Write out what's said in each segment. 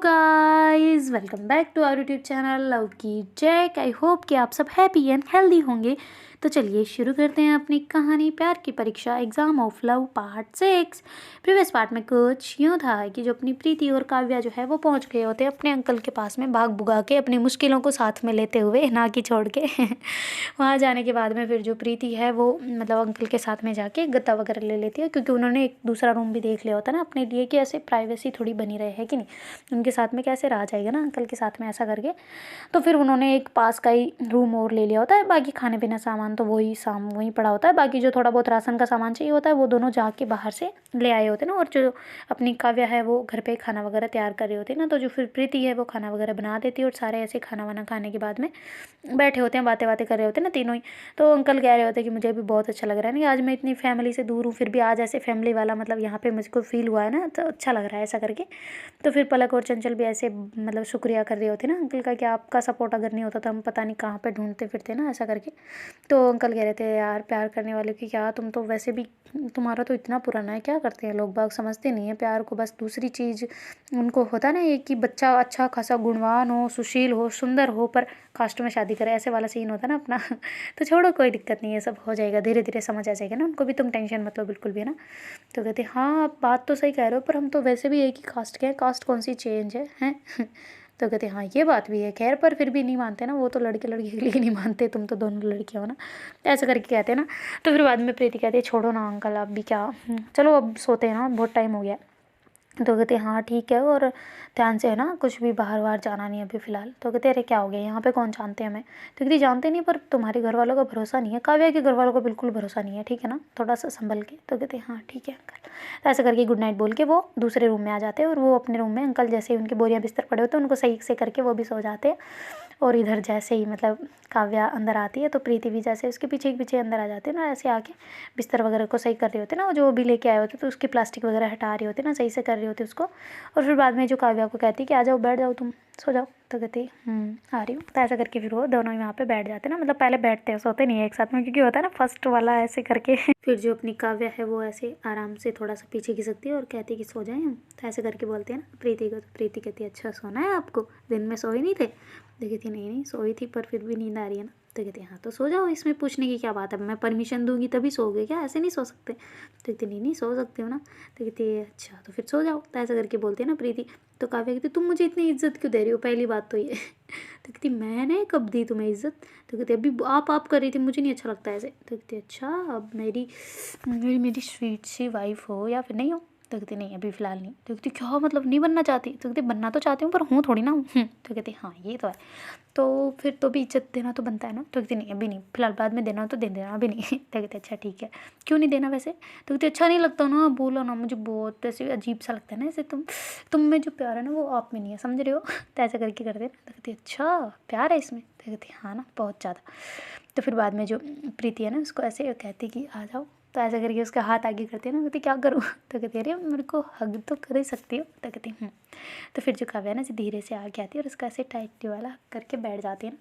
Guys, welcome back to our YouTube channel love की Jack. I hope कि आप सब हैप्पी एंड हेल्दी होंगे। तो चलिए शुरू करते हैं अपनी कहानी प्यार की परीक्षा exam of love part 6। Previous part में कुछ यूँ था कि जो अपनी प्रीति और काव्या जो है वो पहुंच गए होते अपने अंकल के पास में, भाग भुगा के अपनी मुश्किलों को साथ में लेते हुए, ना कि छोड़ के। वहाँ जाने के बाद में फिर जो प्रीति है वो मतलब अंकल के साथ में जाके गत्ता वगैरह ले लेती है, क्योंकि उन्होंने एक दूसरा रूम भी देख लिया होता है ना अपने लिए, कि ऐसे प्राइवेसी थोड़ी बनी रहे, है कि नहीं। उनके साथ में कैसे रहा जाएगा ना अंकल के साथ में ऐसा करके। तो फिर उन्होंने एक पास का ही रूम और ले लिया होता है। बाकी खाने पीने सामान तो वहीं पड़ा होता है। बाकी जो थोड़ा बहुत राशन का सामान चाहिए होता है वो दोनों जाके बाहर से ले आए होते हैं ना। और जो अपनी काव्या है वो घर पे खाना वगैरह तैयार कर रही होती है ना। तो जो फिर प्रीति है वो खाना वगैरह बना देती है और सारे ऐसे खाना वाना खाने के बाद में बैठे होते हैं, बातें बातें कर रहे होते हैं ना तीनों ही। तो अंकल कह रहे होते हैं कि मुझे भी बहुत अच्छा लग रहा है नहीं, आज मैं इतनी फैमिली से दूर हूँ फिर भी आज ऐसे फैमिली वाला मतलब यहाँ पे मुझको फील हुआ है ना, तो अच्छा लग रहा है ऐसा करके। तो फिर पलक और चंचल भी ऐसे मतलब शुक्रिया कर रहे होते ना अंकल का, कि आपका सपोर्ट अगर नहीं होता तो हम पता नहीं कहाँ पे ढूंढते फिरते ना ऐसा करके। तो अंकल कह रहे थे यार प्यार करने वाले की क्या, तुम तो वैसे भी तुम्हारा तो इतना पुराना है, क्या करते हैं लोग बाग, समझते नहीं है प्यार को। बस दूसरी चीज़ उनको होता ना ये कि बच्चा अच्छा खासा गुणवान हो, सुशील हो, सुंदर हो, पर कास्ट में शादी करे, ऐसे वाला सीन होता ना अपना। तो छोड़ो कोई दिक्कत नहीं है, सब हो जाएगा, धीरे धीरे समझ आ जाएगा ना उनको भी, तुम टेंशन मत लो बिल्कुल भी, है ना। तो कहते हाँ आप बात तो सही कह रहे हो, पर हम तो वैसे भी एक ही कास्ट के हैं, कास्ट कौन सी चेंज है हैं। तो कहते हाँ ये बात भी है खैर, पर फिर भी नहीं मानते ना वो तो, लड़के लड़की के लिए नहीं मानते, तुम तो दोनों लड़कियाँ हो ना, ऐसा करके कहते हैं ना। तो फिर बाद में प्रीति कहती है छोड़ो ना अंकल आप भी क्या, चलो अब सोते हैं ना, बहुत टाइम हो गया। तो कहते हाँ ठीक है, और ध्यान से है ना, कुछ भी बाहर बाहर जाना नहीं अभी फ़िलहाल। तो कहते अरे क्या हो गया, यहाँ पे कौन जानते हैं हमें। तो कहती जानते नहीं, पर तुम्हारे घर वालों का भरोसा नहीं है, काव्या के घर वालों का बिल्कुल भरोसा नहीं है, ठीक है ना, थोड़ा सा संभल के। तो कहते हाँ ठीक है अंकल। तो ऐसा करके गुड नाइट बोल के वो दूसरे रूम में आ जाते हैं, और वो अपने रूम में अंकल जैसे ही उनके बोरियाँ बिस्तर पड़े होते हैं उनको सही से करके वो भी सो जाते हैं। और इधर जैसे ही मतलब काव्या अंदर आती है तो प्रीति भी जैसे उसके पीछे पीछे अंदर आ जाते हैं ना, ऐसे आके बिस्तर वगैरह को सही कर रहे होते हैं ना, वो जो भी लेके आए होते तो उसकी प्लास्टिक वगैरह हटा रहे होते ना, सही से कर रहे होते उसको। और फिर बाद में जो काव्या को कहती कि आ जाओ बैठ जाओ तुम, सो जाओ। तो कहती आ रही हूँ। तो ऐसा करके फिर वो दोनों ही वहाँ पे बैठ जाते हैं ना, मतलब पहले बैठते हैं, सोते नहीं है एक साथ में, क्योंकि होता है ना फर्स्ट वाला ऐसे करके। फिर जो अपनी काव्या है वो ऐसे आराम से थोड़ा सा पीछे खिसकती है और कहती है कि सो जाएं हम। तो ऐसे करके बोलते हैं ना प्रीति को। तो प्रीति कहती है अच्छा सोना है आपको, दिन में सोए नहीं थे। तो कहती नहीं नहीं सोई थी, पर फिर भी नींद आ रही है ना। तो कहती हाँ तो सो जाओ, इसमें पूछने की क्या बात है, मैं परमिशन दूंगी तभी सोओगे क्या, ऐसे नहीं सो सकते। तो कहती नहीं नहीं सो सकते हो ना। तो कहती है अच्छा तो फिर सो जाओ। तो ऐसा करके बोलती है ना प्रीति। तो काव्या कहती तुम मुझे इतनी इज्जत क्यों दे रही हो, पहली बात तो ये। तो कहती मैंने कब दी तुम्हें इज्जत। तो कहती अभी आप कर रही थी, मुझे नहीं अच्छा लगता ऐसे। तो कहती अच्छा अब मेरी मेरी मेरी स्वीट सी वाइफ हो या फिर नहीं हो। तो कहती नहीं अभी फ़िलहाल नहीं। तो कहती क्या मतलब नहीं बनना चाहती। तो कहती बनना तो चाहती हूँ पर हूँ थोड़ी ना हूँ। तो कहती हाँ ये तो है, तो फिर तो भी इज्जत देना तो बनता है ना। तो कहती नहीं अभी नहीं, फिलहाल बाद में देना हो तो दे देना, अभी नहीं। तो कहते अच्छा ठीक है, क्यों नहीं देना वैसे। तो कहती अच्छा नहीं लगता ना, बोलो ना, मुझे बहुत ऐसे अजीब सा लगता है ना ऐसे, तुम में जो प्यार है ना वो आप में नहीं है, समझ रहे हो। तो ऐसा करके करते ना। तो कहती अच्छा प्यार है इसमें। तो कहती हाँ ना बहुत ज़्यादा। तो फिर बाद में जो प्रीति है ना उसको ऐसे कहती कि आ जाओ। तो ऐसा करके उसका हाथ आगे करते हैं ना, कहती क्या करूँ। तो कहती अरे मेरे को हग तो कर ही सकती हो। तो कहती तो फिर जो काव्या ना धीरे से आगे आती है और उसका ऐसे टाइट वाला हग करके बैठ जाती है ना।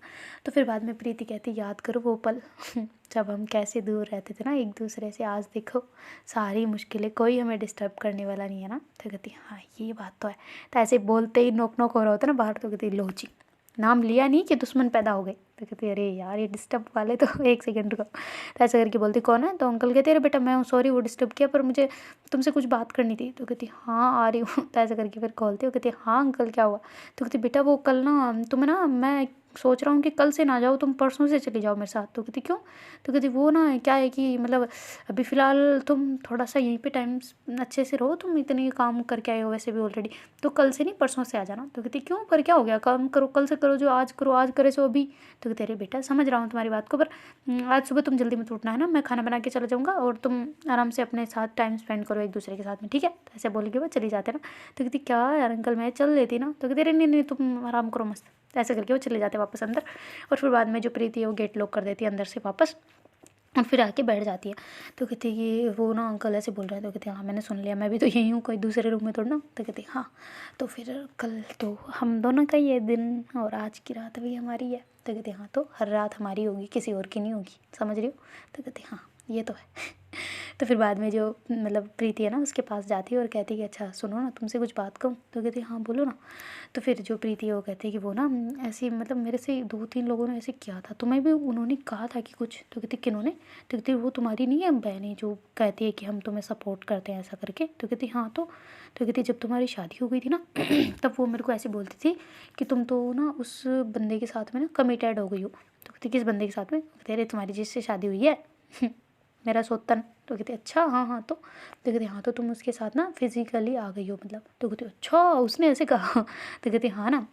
तो फिर बाद में प्रीति कहती याद करो वो पल जब हम कैसे दूर रहते थे ना एक दूसरे से, आज देखो सारी मुश्किलें, कोई हमें डिस्टर्ब करने वाला नहीं है ना। तो कहती हाँ ये बात तो है। तो ऐसे बोलते ही नोक नोक हो रहा होता है ना बाहर। तो कहती लो जी, नाम लिया नहीं कि दुश्मन पैदा हो गए। तो कहती अरे यार ये डिस्टर्ब वाले तो एक सेकंड रुको। तो ऐसा करके बोलती कौन है। तो अंकल कहते अरे बेटा मैं हूँ, सॉरी वो डिस्टर्ब किया, पर मुझे तुमसे कुछ बात करनी थी। तो कहती हाँ आ रही हूँ। तो ऐसा करके फिर खोलती हो, कहती हाँ अंकल क्या हुआ। तो कहती बेटा वो कल ना तुम्हें ना, मैं सोच रहा हूँ कि कल से ना जाओ, तुम परसों से चली जाओ मेरे साथ। तो कहती क्यों। तो कहती वो ना क्या है कि मतलब अभी फ़िलहाल तुम थोड़ा सा यहीं पे टाइम अच्छे से रहो, तुम इतने काम करके आए हो वैसे भी ऑलरेडी, तो कल से नहीं परसों से आ जाना। तो कहती क्यों, पर क्या हो गया, काम करो कल से करो, जो आज करो आज करे सो अभी। तो कहते अरे बेटा समझ रहा हूँ तुम्हारी बात को, पर आज सुबह तुम जल्दी मत उठना है ना, मैं खाना बना के चला जाऊँगा और तुम आराम से अपने साथ टाइम स्पेंड करो एक दूसरे के साथ में, ठीक है। तो ऐसे बोल के वो चली जाते ना। तो कहती क्या यार अंकल मैं चल लेती ना। तो कहते अरे नहीं नहीं तुम आराम करो मस्त। तो ऐसे करके वो चले जाते वापस अंदर। और फिर बाद में जो प्रीति है वो गेट लॉक कर देती है अंदर से वापस, और फिर आके बैठ जाती है। तो कहती कि वो ना अंकल ऐसे बोल रहे हैं। तो कहते हाँ मैंने सुन लिया, मैं भी तो यहीं हूँ, कोई दूसरे रूम में थोड़ा ना। तो कहती हाँ तो फिर कल तो हम दोनों का ही है दिन, और आज की रात भी हमारी है। तो कहते हाँ तो हर रात हमारी होगी, किसी और की नहीं होगी, समझ रही हो। तो कहती हाँ ये तो है। तो फिर बाद में जो मतलब प्रीति है ना उसके पास जाती है और कहती है कि अच्छा सुनो ना, तुमसे कुछ बात कहूँ। तो कहती है हाँ बोलो ना। तो फिर जो प्रीति है वो कहती है कि वो ना ऐसे मतलब मेरे से 2-3 लोगों ने ऐसे किया था, तुम्हें भी उन्होंने कहा था कि कुछ। तो कहती किन्होंने? तो कहती वो तुम्हारी नहीं है बहनें जो कहती है कि हम तुम्हें सपोर्ट करते हैं ऐसा करके। तो कहती हाँ तो कहती जब तुम्हारी शादी हो गई थी ना तब वो मेरे को ऐसे बोलती थी कि तुम तो ना उस बंदे के साथ में ना कमिटेड हो गई हो। तो कहती किस बंदे के साथ में? तेरे तुम्हारी जिससे शादी हुई है मेरा सोतन। तो कहते अच्छा हाँ तो कहते हाँ तो तुम उसके साथ ना फिजिकली आ गई हो मतलब। तो कहते अच्छा उसने ऐसे कहा। तो कहते हाँ ना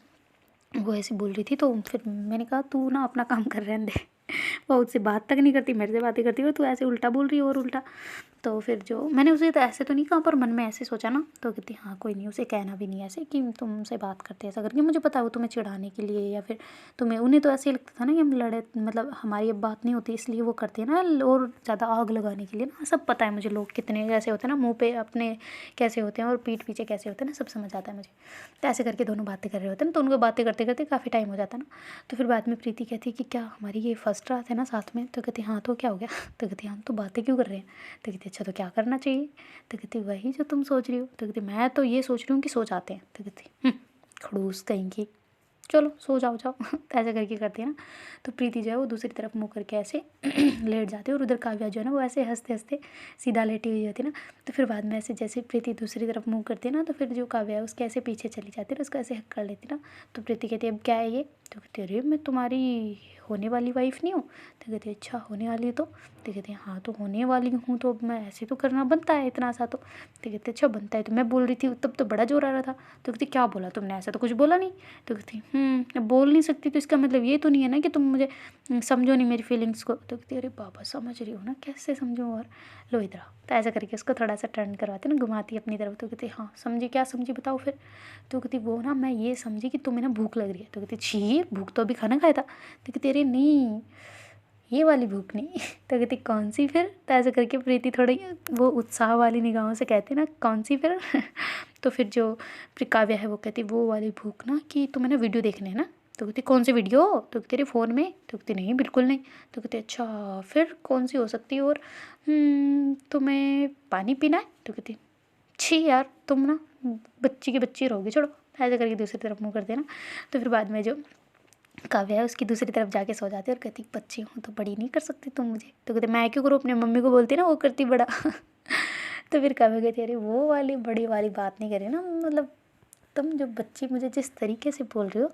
वो ऐसे बोल रही थी। तो फिर मैंने कहा तू ना अपना काम कर रहने दे वो उससे बात तक नहीं करती, मेरे से बातें करती है, तू ऐसे उल्टा बोल रही है और उल्टा। तो फिर जो मैंने उसे तो ऐसे तो नहीं कहा पर मन में ऐसे सोचा ना। तो कहती हाँ कोई नहीं, उसे कहना भी नहीं ऐसे कि तुमसे बात करते ऐसा करके, मुझे पता है वो तुम्हें चिढ़ाने के लिए या फिर तुम्हें, उन्हें तो ऐसे ही लगता था ना कि हम लड़े मतलब हमारी अब बात नहीं होती इसलिए वो करती है ना और ज़्यादा आग लगाने के लिए ना। सब पता है मुझे लोग कितने कैसे होते हैं ना, मुँह पे अपने कैसे होते हैं और पीठ पीछे कैसे होते हैं ना, सब समझ आता है मुझे। तो ऐसे करके दोनों बातें कर रहे होते हैं ना, तो उनको बातें करते करते काफ़ी टाइम हो जाता है ना। तो फिर बाद में प्रीति कहती है कि क्या हमारी ये फर्स्ट रात है ना साथ में? तो कहती हाँ तो क्या हो गया? तो कहती हाँ तो बातें क्यों कर रहे हैं? तो कहती अच्छा तो क्या करना चाहिए? तो कहती वही जो तुम सोच रही हो। तो कहती मैं तो ये सोच रही हूँ कि सो जाते हैं। तो कहती खड़ूस कहीं की, चलो सो जाओ जाओ तो ऐसा करके करती है ना। तो प्रीति जो है वो दूसरी तरफ मुँह करके ऐसे लेट जाती है और उधर काव्या जो है ना वो ऐसे हंसते हंसते सीधा लेटी हुई होती है ना। तो फिर बाद में ऐसे जैसे प्रीति दूसरी तरफ मुँह करती है ना, तो फिर जो काव्या है उसके ऐसे पीछे चली जाती है और उसको ऐसे हक कर लेती है ना। तो प्रीति कहती है अब क्या है ये? तो कहती है अरे मैं तुम्हारी होने वाली वाइफ नहीं हूँ? तो कहती है अच्छा होने वाली तो कहती है हाँ तो होने वाली हूँ तो अब मैं ऐसे तो करना बनता है इतना सा। तो कहते अच्छा बनता है, तो मैं बोल रही थी तब तो बड़ा जोर आ रहा था। तो कहती क्या बोला तुमने? ऐसा तो कुछ बोला नहीं। तो कहती अब बोल नहीं सकती तो इसका मतलब ये तो नहीं है ना कि तुम मुझे समझो नहीं मेरी फीलिंग्स को। तो कहती अरे बाबा समझ रही हो ना, कैसे समझूँ और लो इधर आओ। तो ऐसा करके उसको थोड़ा सा टर्न करवाती ना, घुमाती अपनी तरफ। तो कहती हाँ समझी, क्या समझी बताओ फिर? तो कहती वो ना मैं ये समझी कि तुम्हें ना भूख लग रही है। तो कहती छी भूख तो अभी खाना खाया था। तो कहती अरे नहीं ये वाली भूख नहीं। तो कहती कौन सी फिर? तो ऐसे करके प्रीति थोड़ी वो उत्साह वाली निगाहों से कहती ना कौन सी फिर? तो फिर जो काव्या है वो कहती वो वाली भूख ना कि तुम्हें ना वीडियो देखने है ना। तो कहती कौन सी वीडियो? तो तेरे फ़ोन में? तो कहती नहीं बिल्कुल नहीं। तो कहती अच्छा फिर कौन सी हो सकती है? और तुम्हें पानी पीना है? तो कहती छी यार तुम ना बच्ची की बच्ची रहोगी, छोड़ो। ऐसे करके दूसरी तरफ मुँह करते ना। तो फिर बाद में जो काव्या है उसकी दूसरी तरफ जाके सो जाती है और कहती बच्ची हूँ तो बड़ी नहीं कर सकती तुम मुझे। तो कहते मैं क्यों करूँ, अपनी मम्मी को बोलती ना वो करती बड़ा। तो फिर काव्या कहती अरे वो वाली बड़ी वाली बात नहीं करी ना, मतलब तुम जो बच्ची मुझे जिस तरीके से बोल रहे हो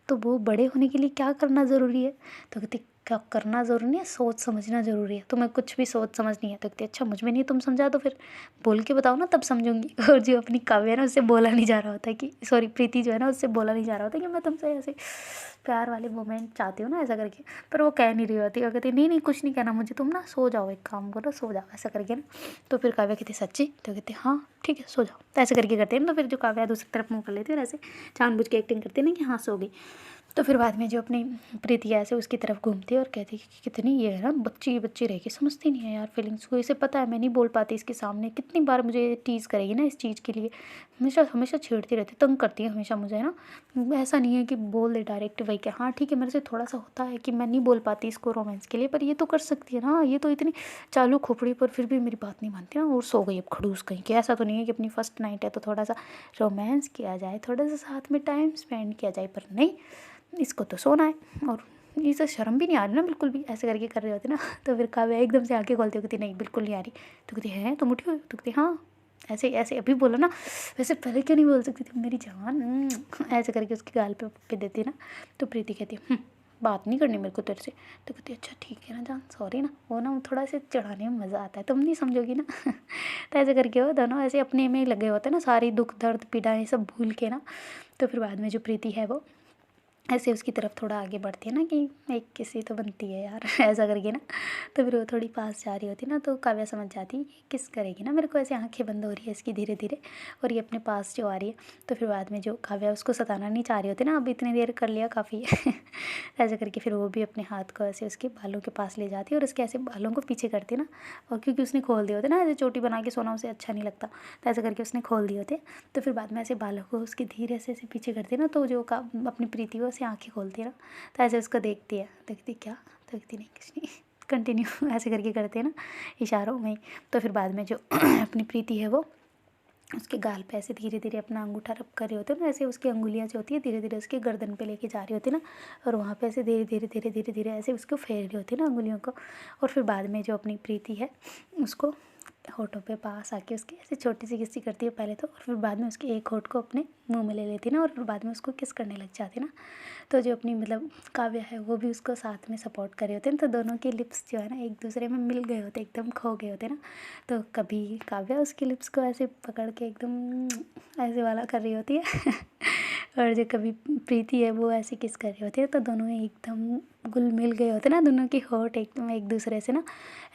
तो वो बड़े होने के लिए क्या करना ज़रूरी है? तो कहती क्या करना ज़रूरी नहीं है, सोच समझना ज़रूरी है, तुम्हें कुछ भी सोच समझ नहीं है। तो कहती अच्छा मुझ में नहीं तुम समझा तो फिर बोल के बताओ ना तब समझूंगी। और जो अपनी काव्या है ना उससे बोला नहीं जा रहा होता कि सॉरी प्रीति जो है ना उससे बोला नहीं जा रहा होता कि मैं तुमसे ऐसे प्यार वाले मोमेंट चाहती हूँ ना ऐसा करके, पर वो कह नहीं रही होती और कहती नहीं नहीं कुछ नहीं कहना मुझे, तुम ना सो जाओ, एक काम करो सो जाओ ऐसा करके ना। तो फिर काव्या कहती सच्ची? तो कहती हाँ ठीक है सो जाओ। तो ऐसे करके करते हैं। तो फिर जो काव्या दूसरी तरफ मुँह कर लेती है और ऐसे जानबूझ के एक्टिंग करती है ना कि हाँ सो गई। तो फिर बाद में जो अपनी प्रीति ऐसे उसकी तरफ घूमती है और कहती है कि कितनी ये है ना बच्ची बच्ची रहेगी, समझती नहीं है यार फीलिंग्स को, इसे पता है मैं नहीं बोल पाती इसके सामने, कितनी बार मुझे टीज़ करेगी ना इस चीज़ के लिए, हमेशा हमेशा छेड़ती रहती, तंग करती है हमेशा मुझे है ना। ऐसा नहीं है कि बोल दे डायरेक्ट वही क्या, हाँ ठीक है मेरे से थोड़ा सा होता है कि मैं नहीं बोल पाती इसको रोमांस के लिए, पर ये तो कर सकती है ना, ये तो इतनी चालू खोपड़ी पर फिर भी मेरी बात नहीं मानती ना और सो गई अब खड़ूस कहीं कि। ऐसा तो नहीं है कि अपनी फर्स्ट नाइट है तो थोड़ा सा रोमांस किया जाए, थोड़ा सा साथ में टाइम स्पेंड किया जाए, पर नहीं इसको तो सोना है। और इसे शर्म भी नहीं आ रही ना बिल्कुल भी, ऐसे करके कर रहे होते ना। तो फिर काव्या एकदम से आंखें खोलती कहती नहीं बिल्कुल नहीं आ रही। तो कहती है तुम उठी हो? तो कहती हाँ ऐसे ऐसे अभी बोला ना, वैसे पहले क्यों नहीं बोल सकती थी मेरी जान। ऐसे करके उसके गाल पे देती ना। तो प्रीति कहती बात नहीं करनी मेरे को तेरे से। तो कहती अच्छा ठीक है ना जान सॉरी ना, वो ना थोड़ा से चढ़ाने में मज़ा आता है, तुम नहीं समझोगी ना। तो ऐसे करके वो दोनों ऐसे अपने में लगे होते हैं ना, सारी दुख दर्द पीड़ाएँ सब भूल के ना। तो फिर बाद में जो प्रीति है वो ऐसे उसकी तरफ थोड़ा आगे बढ़ती है ना कि एक किसी तो बनती है यार ऐसा करके ना। तो फिर वो थोड़ी पास जा रही होती ना, तो काव्या समझ जाती है कि किस करेगी ना मेरे को, ऐसे आंखें बंद हो रही है इसकी धीरे धीरे और ये अपने पास जो आ रही है। तो फिर बाद में जो काव्या उसको सताना नहीं चाह रही होती ना, अब इतनी देर कर लिया काफ़ी है। ऐसा करके फिर वो भी अपने हाथ को ऐसे उसके बालों के पास ले जाती है और उसके ऐसे बालों को पीछे करती है ना। और क्योंकि उसने खोल दिए होते ना, ऐसे चोटी बना के सोना उसे अच्छा नहीं लगता, तो ऐसा करके उसने खोल दिए होते। तो फिर बाद में ऐसे बालों को उसके धीरे से ऐसे पीछे करती है ना, तो जो अपनी प्रीति वो ऐसे आँखें खोलती है ना, तो ऐसे उसको देखती है, देखती क्या? तो देखती नहीं कुछ नहीं, कंटिन्यू ऐसे करके करते हैं ना इशारों में। तो फिर बाद में जो अपनी प्रीति है वो उसके गाल पे ऐसे धीरे धीरे अपना अंगूठा रब कर रहे होते हैं ना, ऐसे उसकी अंगुलियाँ जो होती है धीरे धीरे उसके गर्दन पे लेके जा रही होती है ना, और वहाँ पे ऐसे धीरे धीरे धीरे धीरे धीरे ऐसे उसको फेर रही होती है ना अंगुलियों को। और फिर बाद में जो अपनी प्रीति है उसको होठों पे पास आके उसके ऐसे छोटी सी किस्सी करती है पहले तो, और फिर बाद में उसके एक होठ को अपने मुंह में ले लेती है ना, और फिर बाद में उसको किस करने लग जाती है ना। तो जो अपनी मतलब काव्या है वो भी उसको साथ में सपोर्ट कर रहे होते हैं, तो दोनों के लिप्स जो है ना एक दूसरे में मिल गए होते, एकदम खो गए होते ना। तो कभी काव्या उसके लिप्स को ऐसे पकड़ के एकदम ऐसे वाला कर रही होती है और जो कभी प्रीति है वो ऐसे किस कर रही होती है, तो दोनों एकदम घुल मिल गए होते ना, दोनों के होठ एकदम एक दूसरे से ना,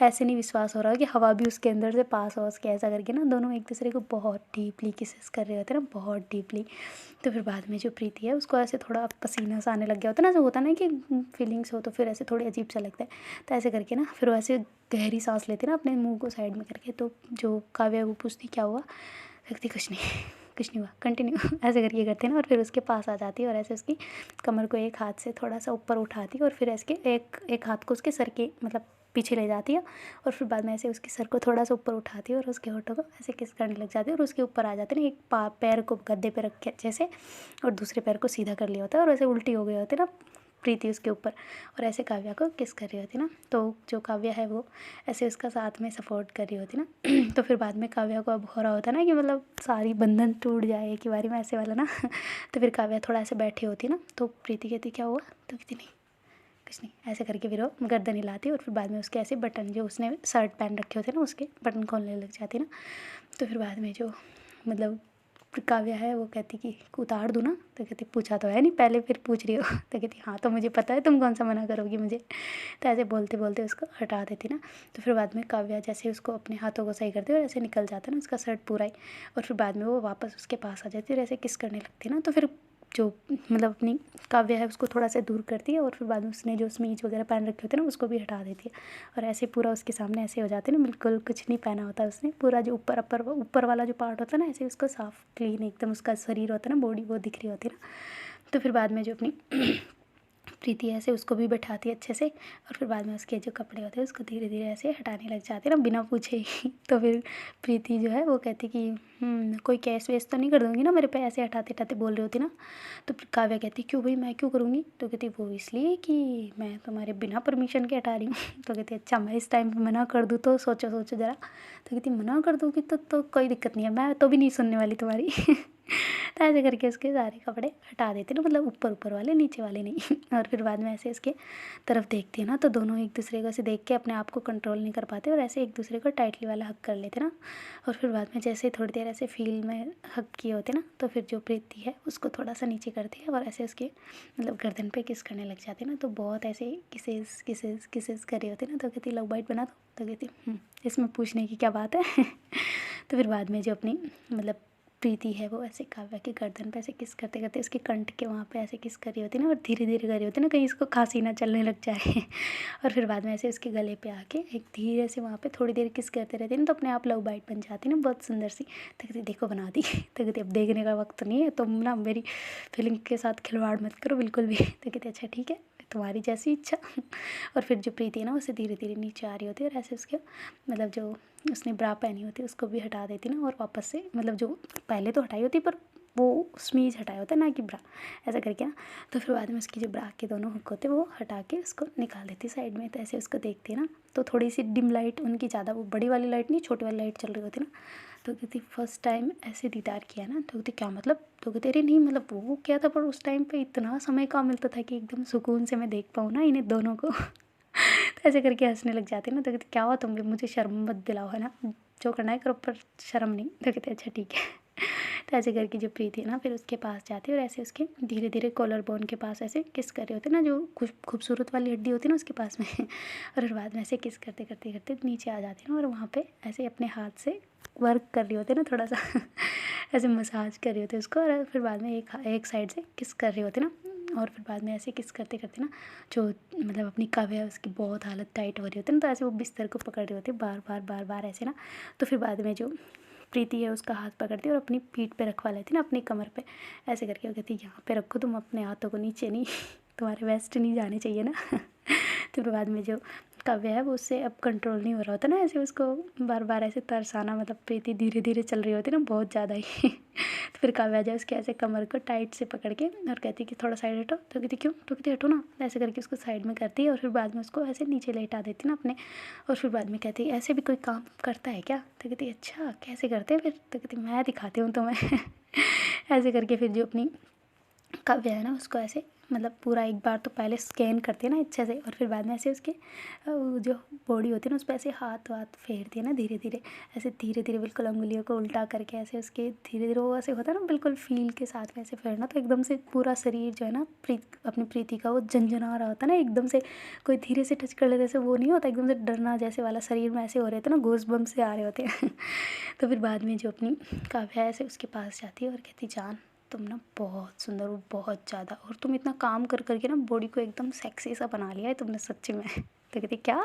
ऐसे नहीं विश्वास हो रहा कि हवा भी उसके अंदर से पास हो उसके, ऐसा करके ना दोनों एक दूसरे को बहुत डीपली किसेस कर रहे होते हैं ना, बहुत डीपली। तो फिर बाद में जो प्रीति है उसको ऐसे थोड़ा पसीना सा आने लग गया होता है ना, जो होता है ना कि फीलिंग्स हो तो फिर ऐसे थोड़ी अजीब सा लगता है, तो ऐसे करके ना फिर वो ऐसे गहरी सांस लेते ना अपने मुंह को साइड में करके। तो जो काव्या वो पूछती क्या हुआ, कहती कुछ नहीं कुछ नहीं हुआ, कंटिन्यू ऐसे करके करते हैं ना, और फिर उसके पास आ जाती है और ऐसे उसकी कमर को एक हाथ से थोड़ा सा ऊपर उठाती है, और फिर ऐसे एक हाथ को उसके सर के मतलब पीछे ले जाती है, और फिर बाद में ऐसे उसके सर को थोड़ा सा ऊपर उठाती है और उसके होठों को ऐसे किस करने लग जाती है, और उसके ऊपर आ जाते हैं ना, एक पैर को गद्दे पे रख के अच्छे से, और दूसरे पैर को सीधा कर लिया होता है, और ऐसे उल्टी हो गए होते हैं ना प्रीति उसके ऊपर, और ऐसे काव्या को किस कर रही होती ना। तो जो काव्या है वो ऐसे उसका साथ में सपोर्ट कर रही होती ना तो फिर बाद में काव्या को अब हो रहा होता ना कि मतलब सारी बंधन टूट जाए एक ही बारी में, ऐसे वाला ना तो फिर काव्या थोड़ा ऐसे बैठी होती ना, तो प्रीति कहती क्या हुआ, तो कहती नहीं कुछ नहीं, ऐसे करके फिर वो गर्दन हिलाती, और फिर बाद में उसके ऐसे बटन जो उसने शर्ट पहन रखे होते ना उसके बटन खोलने लग जाते ना। तो फिर बाद में जो मतलब काव्या है वो कहती कि उतार दूँ ना, तो कहती पूछा तो है नहीं पहले फिर पूछ रही हो तो कहती हाँ तो मुझे पता है तुम कौन सा मना करोगी मुझे, तो ऐसे बोलते बोलते उसको हटा देती ना। तो फिर बाद में काव्या जैसे उसको अपने हाथों को सही करती है और ऐसे निकल जाता ना उसका शर्ट पूरा ही, और फिर बाद में वो वापस उसके पास आ जाती है और ऐसे किस करने लगती है ना। तो फिर जो मतलब अपनी काव्या है उसको थोड़ा सा दूर करती है, और फिर बाद में उसने जो स्मीज वगैरह पहन रखे होते हैं ना उसको भी हटा देती है, और ऐसे पूरा उसके सामने ऐसे हो जाते हैं ना, बिल्कुल कुछ नहीं पहना होता उसने, पूरा जो ऊपर वाला जो पार्ट होता है ना ऐसे उसको साफ क्लीन एकदम उसका शरीर होता है ना, बॉडी वो दिख रही होती है ना। तो फिर बाद में जो अपनी प्रीति ऐसे उसको भी बैठाती है अच्छे से, और फिर बाद में उसके जो कपड़े होते हैं उसको धीरे धीरे ऐसे हटाने लग जाते हैं ना बिना पूछे ही तो फिर प्रीति जो है वो कहती कि कोई केस वेस तो नहीं कर दूँगी ना मेरे पे, ऐसे हटाते हटाते बोल रही होती ना। तो फिर काव्या कहती क्यों भाई मैं क्यों करूँगी, तो कहती वो इसलिए कि मैं तुम्हारे बिना परमिशन के हटा रही हूँ तो कहती अच्छा मैं इस टाइम पर मना कर दूँ तो सोचो सोचो ज़रा, तो कहती मना कर दूँगी तो कोई दिक्कत नहीं है, मैं तो भी नहीं सुनने वाली तुम्हारी तो ऐसे करके उसके सारे कपड़े हटा देते ना, मतलब ऊपर ऊपर वाले नीचे वाले नहीं और फिर बाद में ऐसे इसके तरफ देखती है ना, तो दोनों एक दूसरे को ऐसे देख के अपने आप को कंट्रोल नहीं कर पाते और ऐसे एक दूसरे को टाइटली वाला हक कर लेते ना। और फिर बाद में जैसे थोड़ी देर ऐसे फील में हक किए होते ना, तो फिर जो प्रीति है उसको थोड़ा सा नीचे करती है और ऐसे उसके मतलब गर्दन पे किस करने लग जाते ना, तो बहुत ऐसे किसेस किसेस किसेस कर रहे होते ना। तो कहती लव बाइट बना दो, तो कहती इसमें पूछने की क्या बात है तो फिर बाद में जो अपनी मतलब प्रीति है वो ऐसे काव्या की गर्दन पे ऐसे किस करते करते उसके कंठ के वहाँ पे ऐसे किस करी होती है ना, और धीरे धीरे करी होती है ना कहीं इसको खांसी ना चलने लग जाए और फिर बाद में ऐसे उसके गले पे आके एक धीरे से वहाँ पे थोड़ी देर किस करते रहते हैं ना, तो अपने आप लव बाइट बन जाती है ना बहुत सुंदर सी। तो कहती देखो बना दी तो कहती अब देखने का वक्त नहीं है, तुम ना मेरी फीलिंग के साथ खिलवाड़ मत करो बिल्कुल भी। तो कहती अच्छा ठीक है तुम्हारी जैसी इच्छा और फिर जो प्रीति है ना उसे धीरे धीरे नीचे आ रही होती है और ऐसे उसके मतलब जो उसने ब्रा पहनी होती है उसको भी हटा देती ना, और वापस से मतलब जो पहले तो हटाई होती पर वो स्मीज हटाया होता है ना कि ब्रा, ऐसा करके ना। तो फिर बाद में उसकी जो ब्रा के दोनों हुक होते हैं वो हटा के उसको निकाल देती साइड में। तो ऐसे उसको देखती है ना, तो थोड़ी सी डिम लाइट उनकी ज़्यादा वो बड़ी वाली लाइट नहीं छोटी वाली लाइट चल रही होती ना। तो कहती फर्स्ट टाइम ऐसे दीदार किया ना, तो कहती क्या मतलब, तो कहते अरे नहीं मतलब वो क्या था पर उस टाइम पे इतना समय कहाँ मिलता था कि एकदम सुकून से मैं देख पाऊँ ना इन्हें दोनों को तो ऐसे करके हंसने लग जाती है ना। तो कहते क्या हुआ तुम भी मुझे शर्म मत दिलाओ है ना, जो करना है करो पर शर्म नहीं। तो कहते अच्छा ठीक है तो ऐसे करके जो प्रीति है ना फिर उसके पास जाती है और ऐसे उसके धीरे धीरे कॉलर बोन के पास ऐसे किस कर रहे होते ना, जो खूबसूरत वाली हड्डी होती है ना उसके पास में और फिर बाद में ऐसे किस करते करते करते नीचे आ जाती है ना, और वहाँ पे ऐसे अपने हाथ से वर्क कर रही होती है ना थोड़ा सा ऐसे मसाज कर रही होती है उसको, और फिर बाद में एक साइड से किस कर रही होती ना, और फिर बाद में ऐसे किस करते करते ना जो मतलब अपनी काव्या उसकी बहुत हालत टाइट हो रही होती है ना, तो ऐसे वो बिस्तर को पकड़ रही होती है बार बार बार बार ऐसे ना। तो फिर बाद में जो प्रीति है उसका हाथ पकड़ती है और अपनी पीठ पे रखवा लेती ना अपनी कमर पे, ऐसे करके वो कहती है यहाँ पे रखो तुम अपने हाथों को नीचे नहीं तुम्हारे वेस्ट नहीं जाने चाहिए ना तो फिर बाद में जो काव्य है वो उससे अब कंट्रोल नहीं हो रहा होता ना, ऐसे उसको बार बार ऐसे तरसाना, मतलब प्रीति धीरे धीरे चल रही होती ना बहुत ज़्यादा ही तो फिर काव्य आ जाए उसके ऐसे कमर को टाइट से पकड़ के और कहती कि थोड़ा साइड हटो, तो कहती क्यों, तो कहती हटो ना, ऐसे करके उसको साइड में करती है और फिर बाद में उसको ऐसे नीचे लेटा देती ना अपने, और फिर बाद में कहती ऐसे भी कोई काम करता है क्या, तो कहती अच्छा कैसे करते हैं फिर, तो कहती मैं दिखाती हूँ तुम्हें ऐसे करके फिर जो अपनी काव्य है ना उसको ऐसे मतलब पूरा एक बार तो पहले स्कैन करती है ना अच्छे से, और फिर बाद में ऐसे उसके जो बॉडी होती है ना उस पर ऐसे हाथ वाथ फेरती है ना धीरे धीरे, ऐसे धीरे धीरे बिल्कुल अंगुलियों को उल्टा करके ऐसे उसके धीरे धीरे वो ऐसे होता है ना बिल्कुल फील के साथ में ऐसे फेरना, तो एकदम से पूरा शरीर जो है ना अपनी प्रीति का वो झंझना रहा होता है ना, एकदम से कोई धीरे से टच कर लेते जैसे वो नहीं होता, एकदम से डरना जैसे वाला शरीर में ऐसे हो रहे थे ना, गूज बम से आ रहे होते हैं तो फिर बाद में जो अपनी काव्या है ऐसे उसके पास जाती है और कहती जान तुम ना बहुत सुंदर हो बहुत ज़्यादा, और तुम इतना काम कर करके ना बॉडी को एकदम सेक्सी सा बना लिया है तुमने सच्ची में तो कहती क्या,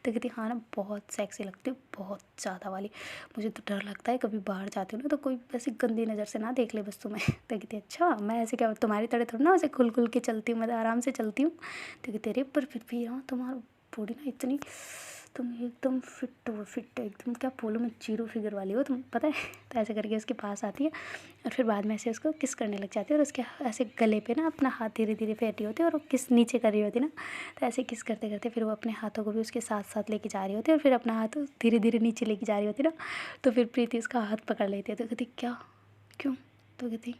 तो कहती हाँ ना बहुत सेक्सी लगती हो बहुत ज़्यादा वाली, मुझे तो डर लगता है कभी बाहर जाती हूँ ना तो कोई ऐसी गंदी नज़र से ना देख ले बस तुम्हें तो कहती अच्छा मैं ऐसे क्या तुम्हारी तरह थोड़ी ना ऐसे खुल खुल के चलती हूँ, मैं तो आराम से चलती हूँ, तो कहती अरे पर फिर भी हाँ तुम्हारा बॉडी ना इतनी, तुम एकदम फिट हो फिट एकदम, क्या बोलूँ मैं, जीरो फिगर वाली हो तुम पता है तो ऐसे करके उसके पास आती है और फिर बाद में ऐसे उसको किस करने लग जाती है और उसके ऐसे गले पे ना अपना हाथ धीरे धीरे फेंटी होती है और वो किस नीचे कर रही होती है ना, तो ऐसे किस करते करते फिर वो अपने हाथों को भी उसके साथ साथ लेके जा रही होती है और फिर अपना हाथ धीरे धीरे नीचे लेके जा रही होती है ना, तो फिर प्रीति उसका हाथ पकड़ लेती है, तो कहती क्या क्यों, तो कहती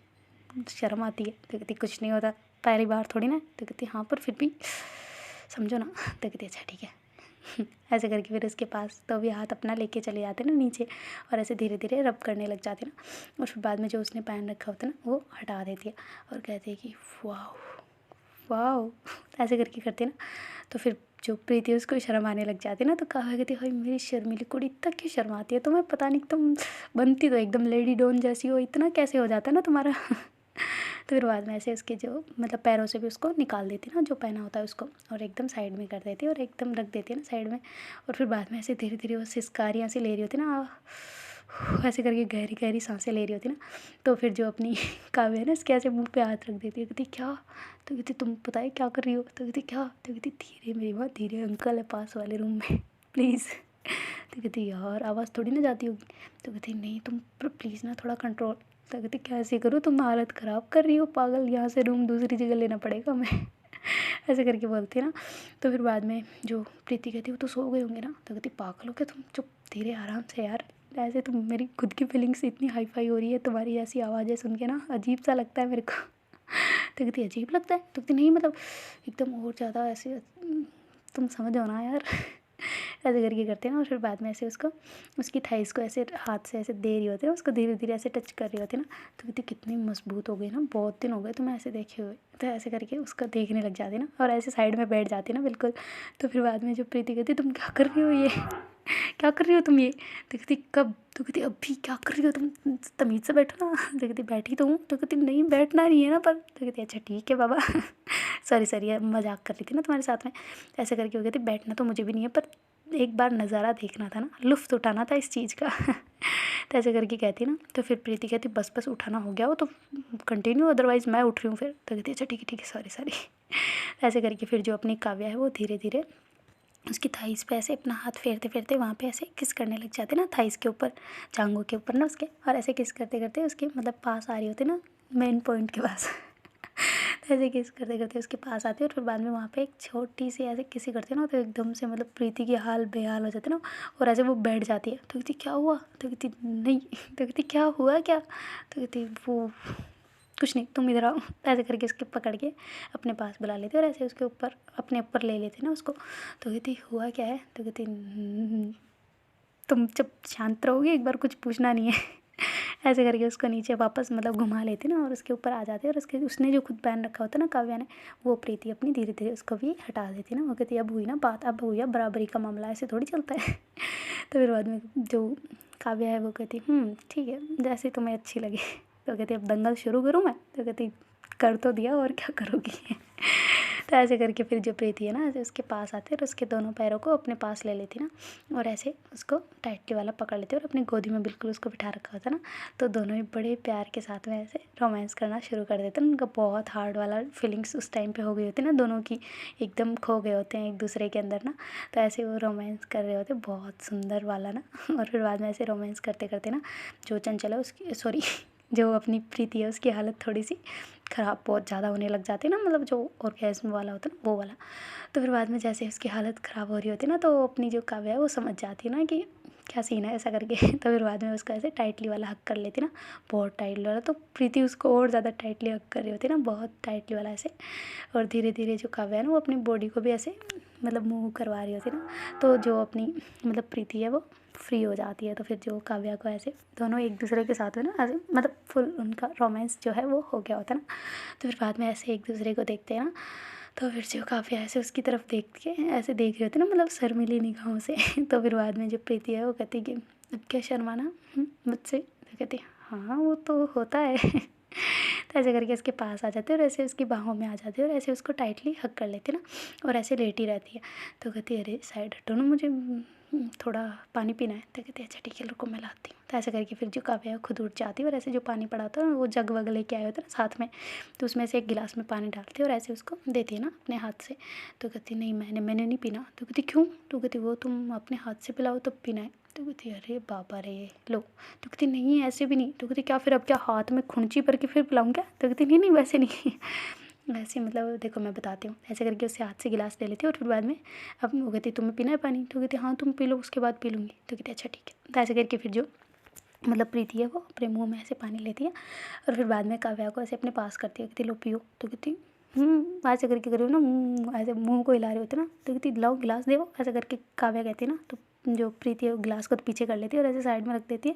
शर्म आती है, तो कहती कुछ नहीं होता पहली बार थोड़ी ना, तो कहती हाँ पर फिर भी समझो ना, तो कहती अच्छा ठीक है ऐसे करके फिर उसके पास तो भी हाथ अपना लेके चले जाते ना नीचे और ऐसे धीरे धीरे रब करने लग जाते ना, और फिर बाद में जो उसने पहन रखा होता है ना वो हटा देती है और कहती है कि वाह वाह ऐसे करके करते ना, तो फिर जो प्रीति उसको शर्म आने लग जाती है ना, तो कहा कहती भाई मेरी शर्मीली कुड़ी इतना क्यों शर्माती है, तुम्हें पता नहीं तुम बनती तो एकदम लेडी डॉन जैसी हो, इतना कैसे हो जाता है ना तुम्हारा तो फिर बाद में ऐसे उसके जो मतलब पैरों से भी उसको निकाल देती ना जो पहना होता है उसको, और एकदम साइड में कर देती है और एकदम रख देती है ना साइड में, और फिर बाद में ऐसे धीरे धीरे वो सिसकारियाँ से ले रही होती ना, ऐसे करके गहरी गहरी सांसें ले रही होती ना, तो फिर जो अपनी काव्य है ना इसके ऐसे मुंह पे हाथ रख देती है, कहती क्या, तो कहती तुम पता है क्या कर रही हो, तो कहती क्या, तो कहती धीरे मेरी माँ धीरे, अंकल है पास वाले रूम में प्लीज़, तो कहती यार आवाज़ थोड़ी ना जाती होगी, तो कहती नहीं तुम प्लीज़ ना थोड़ा कंट्रोल, तो कहती कैसे करूँ तुम हालत ख़राब कर रही हो पागल, यहाँ से रूम दूसरी जगह लेना पड़ेगा मैं ऐसे करके बोलती है ना, तो फिर बाद में जो प्रीति कहती वो तो सो गए होंगे ना, तो कहती पागल हो क्या तुम, चुप धीरे आराम से यार, ऐसे तुम मेरी खुद की फीलिंग्स इतनी हाई फाई हो रही है, तुम्हारी ऐसी आवाज़ें सुन के ना अजीब सा लगता है मेरे को तो कहती अजीब लगता है, तो कहती नहीं मतलब एकदम और ज़्यादा ऐसे तुम समझो ना यार ऐसे करके करते हैं ना, और फिर बाद में ऐसे उसको उसकी थाइस को ऐसे हाथ से ऐसे दे रही होती है, उसको धीरे धीरे ऐसे टच कर रही होती है ना, तो कहती कितनी मजबूत हो गई ना, बहुत दिन हो गए तुम ऐसे देखे हुए, तो ऐसे करके उसको देखने लग जाती ना और ऐसे साइड में बैठ जाती ना बिल्कुल, तो फिर बाद में जो प्रीति कहती तुम क्या कर रही हो ये क्या कर रही हो तुम ये, तो कहती कब, तो कहती अभी क्या कर रही हो तुम, तमीज़ से बैठो ना, तो कहती बैठी तो हूँ, तो कहती नहीं बैठना नहीं है ना पर, तो कहती अच्छा ठीक है बाबा सॉरी मजाक कर रही थी ना तुम्हारे साथ में, ऐसे करके वो कहती बैठना तो मुझे भी नहीं है पर एक बार नज़ारा देखना था ना, लुत्फ़ उठाना था इस चीज़ का तो ऐसे करके कहती ना, तो फिर प्रीति कहती बस उठाना हो गया वो तो कंटिन्यू, अदरवाइज़ मैं उठ रही हूँ फिर, तो कहती अच्छा ठीक है सॉरी ऐसे करके फिर जो अपनी काव्य है वो धीरे धीरे उसकी थाइस पे ऐसे अपना हाथ फेरते फेरते वहाँ पे ऐसे किस करने लग जाते ना, थाइस के ऊपर जांघों के ऊपर ना उसके, और ऐसे किस करते करते उसके मतलब पास आ रही होती ना मेन पॉइंट के पास तो ऐसे किस करते करते उसके पास आती है, और फिर बाद में वहाँ पे एक छोटी सी ऐसे किसी करते ना, तो एकदम से मतलब प्रीति की हाल बेहाल हो जाती ना, और ऐसे वो बैठ जाती है, तो कहती क्या हुआ, तो कहती नहीं, तो कहती क्या हुआ क्या, तो कहती वो कुछ नहीं तुम इधर आओ, ऐसे करके उसके पकड़ के अपने पास बुला लेते और ऐसे उसके ऊपर अपने ऊपर ले लेते ना उसको, तो कहती हुआ क्या है, तो कहती तुम जब शांत रहोगे एक बार कुछ पूछना नहीं है ऐसे करके उसको नीचे वापस मतलब घुमा लेते ना और उसके ऊपर आ जाते, और उसके उसने जो खुद पहन रखा होता ना काव्या ने, वो प्रीति अपनी धीरे धीरे उसको भी हटा देती ना, वो कहती अब हुई ना बात, अब हुई है बराबरी का मामला, ऐसे थोड़ी चलता है तो फिर बाद में जो काव्या है वो कहती ठीक है जैसे तुम्हें अच्छी लगे, तो कहती अब दंगल शुरू करूँ मैं, तो कहती कर तो दिया और क्या करोगी। तो ऐसे करके फिर जो प्रीति है ना ऐसे उसके पास आती है और उसके दोनों पैरों को अपने पास ले लेती ना, और ऐसे उसको टाइटली वाला पकड़ लेती है और अपनी गोदी में बिल्कुल उसको बिठा रखा होता ना। तो दोनों ही बड़े प्यार के साथ में ऐसे रोमांस करना शुरू कर देते हैं। उनका बहुत हार्ड वाला फीलिंग्स उस टाइम पे हो गई होती है ना, दोनों की एकदम खो गए होते हैं एक दूसरे के अंदर ना। तो ऐसे वो रोमांस कर रहे होते बहुत सुंदर वाला ना। और फिर बाद में ऐसे रोमांस करते करते ना जो चंचल है उसकी सॉरी जो अपनी प्रीति है उसकी हालत थोड़ी सी ख़राब बहुत ज़्यादा होने लग जाती है ना, मतलब जो ऑर्गेज़्म वाला होता है ना वो वाला। तो फिर बाद में जैसे उसकी हालत ख़राब हो रही होती है ना, तो अपनी जो काव्या है वो समझ जाती है ना कि क्या सीन है ऐसा करके। तो फिर बाद में उसको ऐसे टाइटली वाला हक कर लेती ना, बहुत टाइटली वाला। तो प्रीति उसको और ज़्यादा टाइटली हक कर रही होती है ना, बहुत टाइटली वाला ऐसे। और धीरे धीरे जो काव्या है ना वो अपनी बॉडी को भी ऐसे मतलब मूव करवा रही होती है ना। तो जो अपनी मतलब प्रीति है वो फ्री हो जाती है। तो फिर जो काव्या को ऐसे दोनों एक दूसरे के साथ में ना ऐसे मतलब फुल उनका रोमांस जो है वो हो गया होता है ना। तो फिर बाद में ऐसे एक दूसरे को देखते हैं ना, तो फिर जो काव्या ऐसे उसकी तरफ देख के ऐसे देख रही होती है ना, मतलब शर्मीली निगाहों से। तो फिर बाद में जो प्रीति है वो कहती है कि अब क्या शर्माना मुझसे। तो कहती है हाँ वो तो होता है। तो ऐसे करके उसके पास आ जाते हैं और ऐसे उसकी बाहों में आ जाती है और ऐसे उसको टाइटली हग कर लेती है ना, और ऐसे लेटी रहती है। तो कहती है अरे साइड हटो ना, मुझे थोड़ा पानी पीना है। तो कहती है अच्छा ठीक है रुको मैं लाती हूँ। तो ऐसे करके फिर जो काव्या है खुद उठ जाती है और ऐसे जो पानी पड़ा होता है वो जग वग लेके आए होते हैं ना साथ में, तो उसमें से एक गिलास में पानी डालती है और ऐसे उसको देती है ना अपने हाथ से। तो कहती नहीं मैंने नहीं पीना। तो कहती क्यों। तो कहती वो तुम अपने हाथ से पिलाओ तब पीना है। तो कहती अरे बाबा रे लो। तो कहती नहीं ऐसे भी नहीं। तो कहती क्या फिर अब क्या हाथ में खुंची भर के फिर पिलाऊँ क्या। तो कहती नहीं नहीं वैसे नहीं। वैसे मतलब देखो मैं बताती हूँ। ऐसे करके उससे हाथ से गिलास ले लेती है और फिर बाद में अब वो कहती तुम्हें पीना है पानी। तो कहती हाँ तुम पी लो उसके बाद पी लूँगी। तो कहती अच्छा ठीक है। तो ऐसे करके फिर जो मतलब प्रीति है वो अपने मुंह में ऐसे पानी लेती है और फिर बाद में काव्या को ऐसे अपने पास करती है, कहती लो पियो। तो कहती ऐसे करके करो ना, ऐसे मुंह को हिला रहे होते ना। तो कहती लाओ गिलास दे, ऐसा करके काव्या कहती है ना। तो जो प्रीति है वो गिलास को तो पीछे कर लेती है और ऐसे साइड में रख देती है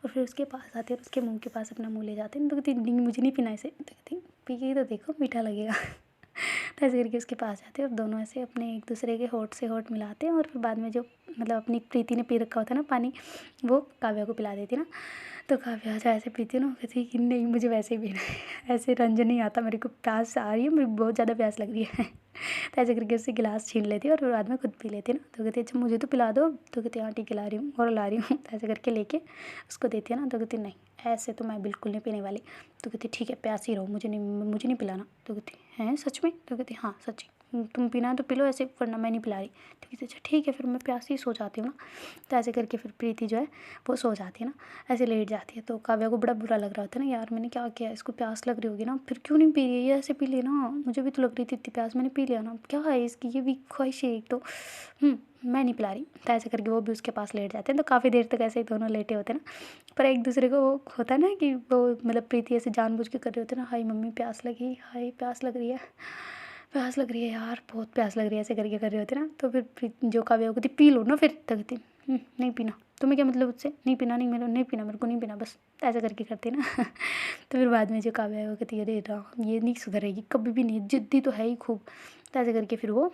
और फिर उसके पास आती है और उसके मुंह के पास अपना मुंह ले जाती है। तो कहती नहीं मुझे नहीं पीना इसे। तो कहती पी के ही तो देखो मीठा लगेगा। तो ऐसे करके उसके पास जाते हैं और दोनों ऐसे अपने एक दूसरे के होठ से होठ मिलाते हैं और फिर बाद में जो मतलब अपनी प्रीति ने पी रखा होता है ना पानी, वो काव्या को पिला देती है ना। तो काव्या जो ऐसे पीती है ना, कहती कि नहीं मुझे वैसे ही पीना है, ऐसे रंज नहीं आता मेरे को, प्यास आ रही है, मेरी बहुत ज़्यादा प्यास लग रही है। तो ऐसे करके उससे गिलास छीन लेती है और फिर बाद में खुद पी लेती है ना। तो कहती है अच्छा मुझे तो पिला दो। तो कहती हाँ ठीक है ला रही हूँ और ला रही हूँ। तो ऐसे करके लेके उसको देती है ना। तो कहती नहीं ऐसे तो मैं बिल्कुल नहीं पीने वाली। तो कहती ठीक है प्यासी रहो, मुझे नहीं पिलाना। तो कहती हैं सच में। तो कहती हाँ सच तुम पीना है तो पी लो ऐसे, वरना मैं नहीं पिला रही। तो कहती अच्छा ठीक है फिर मैं प्यासी सो जाती हूँ ना। तो ऐसे करके फिर प्रीति जो है वो सो जाती है ना, ऐसे लेट जाती है। तो काव्या को बड़ा बुरा लग रहा होता है ना, यार मैंने क्या किया, इसको प्यास लग रही होगी ना, फिर क्यों नहीं पी रही है ये, ऐसे पी लेना, मुझे भी तो लग रही थी इतनी प्यास, मैंने पी लिया ना, क्या है इसकी ये वीक ख्वाहिश है एक तो, मैं नहीं पिला रही। तो ऐसे करके वो भी उसके पास लेट जाते हैं। तो काफ़ी देर तक ऐसे ही दोनों लेटे होते हैं ना, पर एक दूसरे को वो होता है ना कि वो मतलब प्रीति ऐसे जानबूझ के कर रहे होते हैं ना, हाय मम्मी प्यास लगी, हाय प्यास लग रही है, प्यास लग रही है यार बहुत प्यास लग रही है, ऐसे करके कर रहे होते ना। तो फिर जो काव्या कहती पी लो ना फिर। तो कहती नहीं पीना, तुम्हें क्या मतलब उससे, नहीं पीना, नहीं पीना मेरे को नहीं पीना बस, ऐसा करके करती ना। तो फिर बाद में जो काव्या है वो कहती है अरे राम ये नहीं सुधरेगी कभी भी नहीं, जिद्दी तो है ही खूब। तो ऐसे करके फिर वो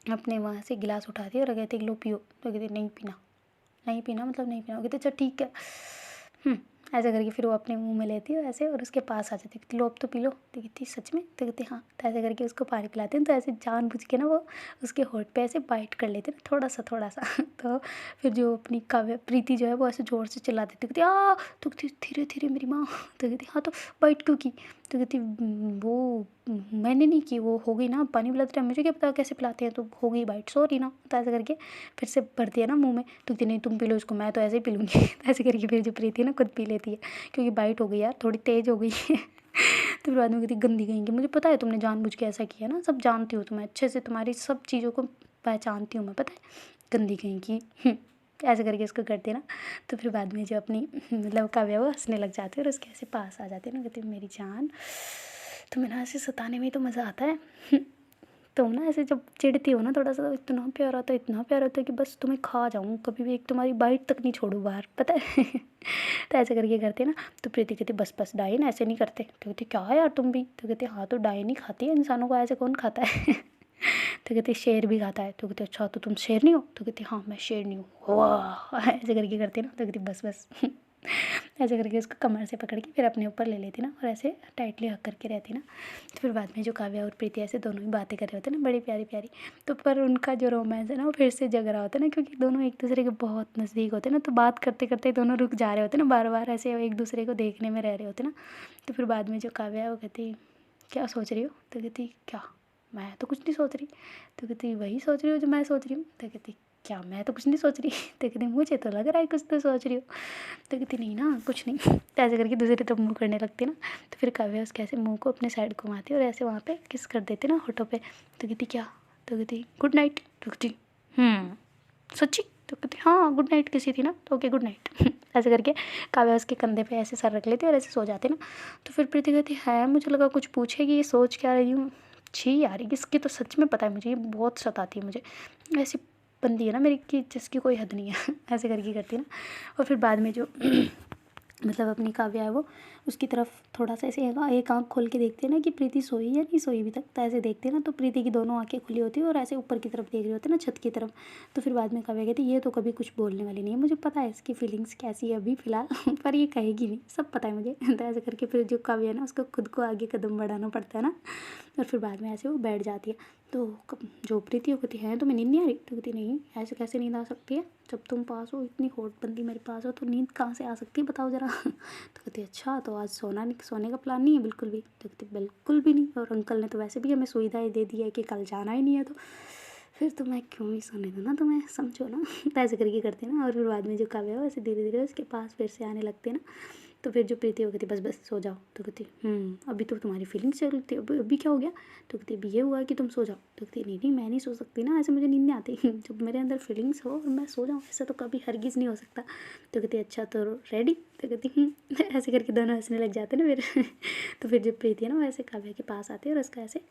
अपने वहाँ से गिलास उठाती है और कहती है लो पियो। तो कहती नहीं पीना, नहीं पीना मतलब नहीं पीना। वो कहते अच्छा ठीक है। ऐसा करके फिर वो अपने मुंह में लेती है ऐसे और उसके पास आ जाती है, कहती लो अब तो पी लो। तो कहती सच में। तो कहती हाँ। तो ऐसे करके उसको पानी पिलाते हैं। तो ऐसे जानबूझ के ना वो उसके होठ पे ऐसे बाइट कर लेते हैं ना थोड़ा सा। तो फिर जो अपनी काव्या प्रीति जो है वो ऐसे ज़ोर से चिल्ला देती, कहती तो कहती धीरे धीरे मेरी माँ। तो कहती हाँ तो बाइट क्यों की। तो कहती वो मैंने नहीं की, वो हो गई ना, पानी पिलाते टाइम मुझे क्या पता कैसे पिलाते हैं, तो हो गई बाइट सॉरी ना। तो ऐसे करके फिर से भरती है ना मुंह में। तो कहती नहीं तुम पी लो इसको, मैं तो ऐसे ही पी लूँगी। तो ऐसे करके फिर जो प्रीति है ना खुद पी लेती है, क्योंकि बाइट हो गई यार थोड़ी तेज़ हो गई है। तो फिर बाद में कहती गंदी कहेंगी, मुझे पता है तुमने जानबूझ के ऐसा किया ना, सब जानती हूँ तुम्हें अच्छे से, तुम्हारी सब चीज़ों को पहचानती हूँ मैं, पता है गंदी कहेंगी। ऐसे करके उसको करते ना। तो फिर बाद में जो अपनी मतलब काव्या वो हंसने लग जाती है और उसके ऐसे पास आ जाते हैं ना, कहती मेरी जान तुम्हें ना ऐसे सताने में तो मज़ा आता है। तुम ना ऐसे जब चिढ़ती हो ना थोड़ा सा, तो इतना प्यार आता है, इतना प्यार आता है कि बस तुम्हें खा जाऊँ, कभी भी एक तुम्हारी बाइट तक नहीं छोड़ूँ बाहर, पता है। तो ऐसे करके करते ना। तो प्रीति कहती बस डायन ऐसे नहीं करते। तो कहती क्या है यार तुम भी। तो कहती हाँ तो डायन ही खाती है, इंसानों को ऐसे कौन खाता है। तो कहती शेर भी खाता है। तो कहती अच्छा तो तुम शेर नहीं हो। तो कहती हाँ मैं शेर नहीं हूँ, वाह ऐसे करके करते ना। तो कहती बस ऐसे करके उसको कमर से पकड़ के फिर अपने ऊपर ले लेती ना और ऐसे टाइटली हक करके रहती ना। तो फिर बाद में जो काव्या और प्रीति ऐसे दोनों ही बातें कर रहे होते ना बड़ी प्यारी प्यारी। तो पर उनका जो रोमांस है ना वो फिर से जग रहा होता है ना, क्योंकि दोनों एक दूसरे के बहुत नज़दीक होते हैं ना। तो बात करते करते दोनों रुक जा रहे होते ना, बार बार ऐसे एक दूसरे को देखने में रह रहे होते ना। तो फिर बाद में जो काव्या है वो कहती क्या सोच रही हो? तो कहती क्या, मैं तो कुछ नहीं सोच रही। तो कहती वही सोच रही हो जो मैं सोच रही हूँ। तो कहती क्या, मैं तो कुछ नहीं सोच रही। तो कहती मुझे तो लग रहा है कुछ तो सोच रही हो। तो कहती नहीं ना कुछ नहीं। तो ऐसे करके दूसरी तरफ मुँह करने लगती ना। तो फिर काव्या उसके ऐसे मुँह को अपने साइड घुमाती और ऐसे वहाँ पे किस कर देती ना होठों पे। तो कहती क्या? तो कहती गुड नाइट। तो कहती सच्ची? तो कहती हाँ गुड नाइट किसी थी ना, तो ओके गुड नाइट। ऐसे करके काव्या उसके कंधे पे ऐसे सर रख लेती और ऐसे सो जाते ना। तो फिर प्रीति कहती है मुझे लगा कुछ पूछेगी, ये सोच क्या रही हूँ। छी यार इसकी तो सच में पता है मुझे, ये बहुत सताती है मुझे। ऐसी बंदी है ना मेरी कि जिसकी कोई हद नहीं है। ऐसे करके करती ना। और फिर बाद में जो मतलब अपनी काव्या है वो उसकी तरफ थोड़ा सा ऐसे एक आँख खोल के देखती है ना कि प्रीति सोई या नहीं सोई अभी तक। तो ऐसे देखते हैं ना तो प्रीति की दोनों आंखें खुली होती है और ऐसे ऊपर की तरफ देख रही होती है ना, छत की तरफ। तो फिर बाद में काव्या कहती है ये तो कभी कुछ बोलने वाली नहीं है, मुझे पता है इसकी फीलिंग्स कैसी है अभी फ़िलहाल। पर ये कहेगी नहीं, सब पता है मुझे। तो ऐसे करके फिर जो काव्या है ना उसको खुद को आगे कदम बढ़ाना पड़ता है ना। और फिर बाद में ऐसे वो बैठ जाती है। तो जो प्रीति वो कहती है तुम्हें नींद नहीं आ रही? तो कहती नहीं, ऐसे कैसे नींद आ सकती है, जब तुम पास हो, इतनी हॉट बंदी मेरे पास हो तो नींद कहाँ से आ सकती है बताओ ज़रा। तो कहती अच्छा तो आज सोने का प्लान नहीं है बिल्कुल भी? तो कहती बिल्कुल भी नहीं, और अंकल ने तो वैसे भी हमें सुविधाएं दे दी है कि कल जाना ही नहीं है, तो फिर तो मैं क्यों ही सोने दूँ ना तुम्हें, समझो ना। तो ऐसे करके करते ना। और फिर बाद में जो काव्या है वैसे धीरे धीरे उसके पास फिर से आने लगते ना। तो फिर जो प्रीति वो कहती बस बस सो जाओ। तो कहती अभी तो तुम्हारी फीलिंग्स चल रही थी, अभी क्या हो गया? तो कहती अभी ये हुआ कि तुम सो जाओ। तो कहती नहीं नहीं मैं नहीं सो सकती ना, ऐसे मुझे नींद नहीं आती। जब मेरे अंदर फीलिंग्स हो और मैं सो जाऊँ ऐसा तो कभी हरगिज़ नहीं हो सकता। तो कहती अच्छा तो रेडी? तो कहती ऐसे करके दोनों हंसने लग जाते ना फिर। तो फिर जब प्रीति है ना वैसे काव्या के पास आती है और उसका ऐसे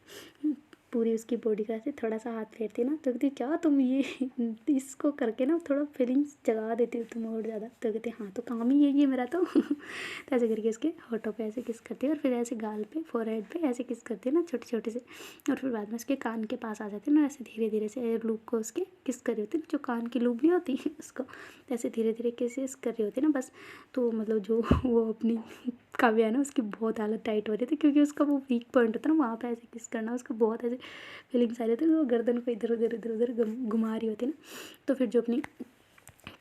पूरी उसकी बॉडी का ऐसे थोड़ा सा हाथ फेरती है ना। तो कहती क्या तुम ये इसको करके ना थोड़ा फीलिंग्स जगा देती हो तुम और ज़्यादा। तो कहते हाँ तो काम ही यही है मेरा तो। तो ऐसे करके उसके होठों पे ऐसे किस करती है और फिर ऐसे गाल पे फोरहेड पे ऐसे किस करती है ना छोटे छोटे से। और फिर बाद में उसके कान के पास आ जाती है ना, ऐसे धीरे धीरे से एयर लूप को उसके किस कर रही होती है ना, जो कान की लूप नहीं होती उसको ऐसे धीरे धीरे किस कर रही होती है ना बस। तो मतलब जो वो अपनी काव्या है ना उसकी बहुत हालत टाइट हो रही थी, क्योंकि उसका वो वीक पॉइंट होता है ना वहाँ पे ऐसे किस करना, उसको बहुत ऐसे फीलिंग्स आ रही थी, तो वो गर्दन को इधर उधर इधर उधर घुमा रही होती ना। तो फिर जो अपनी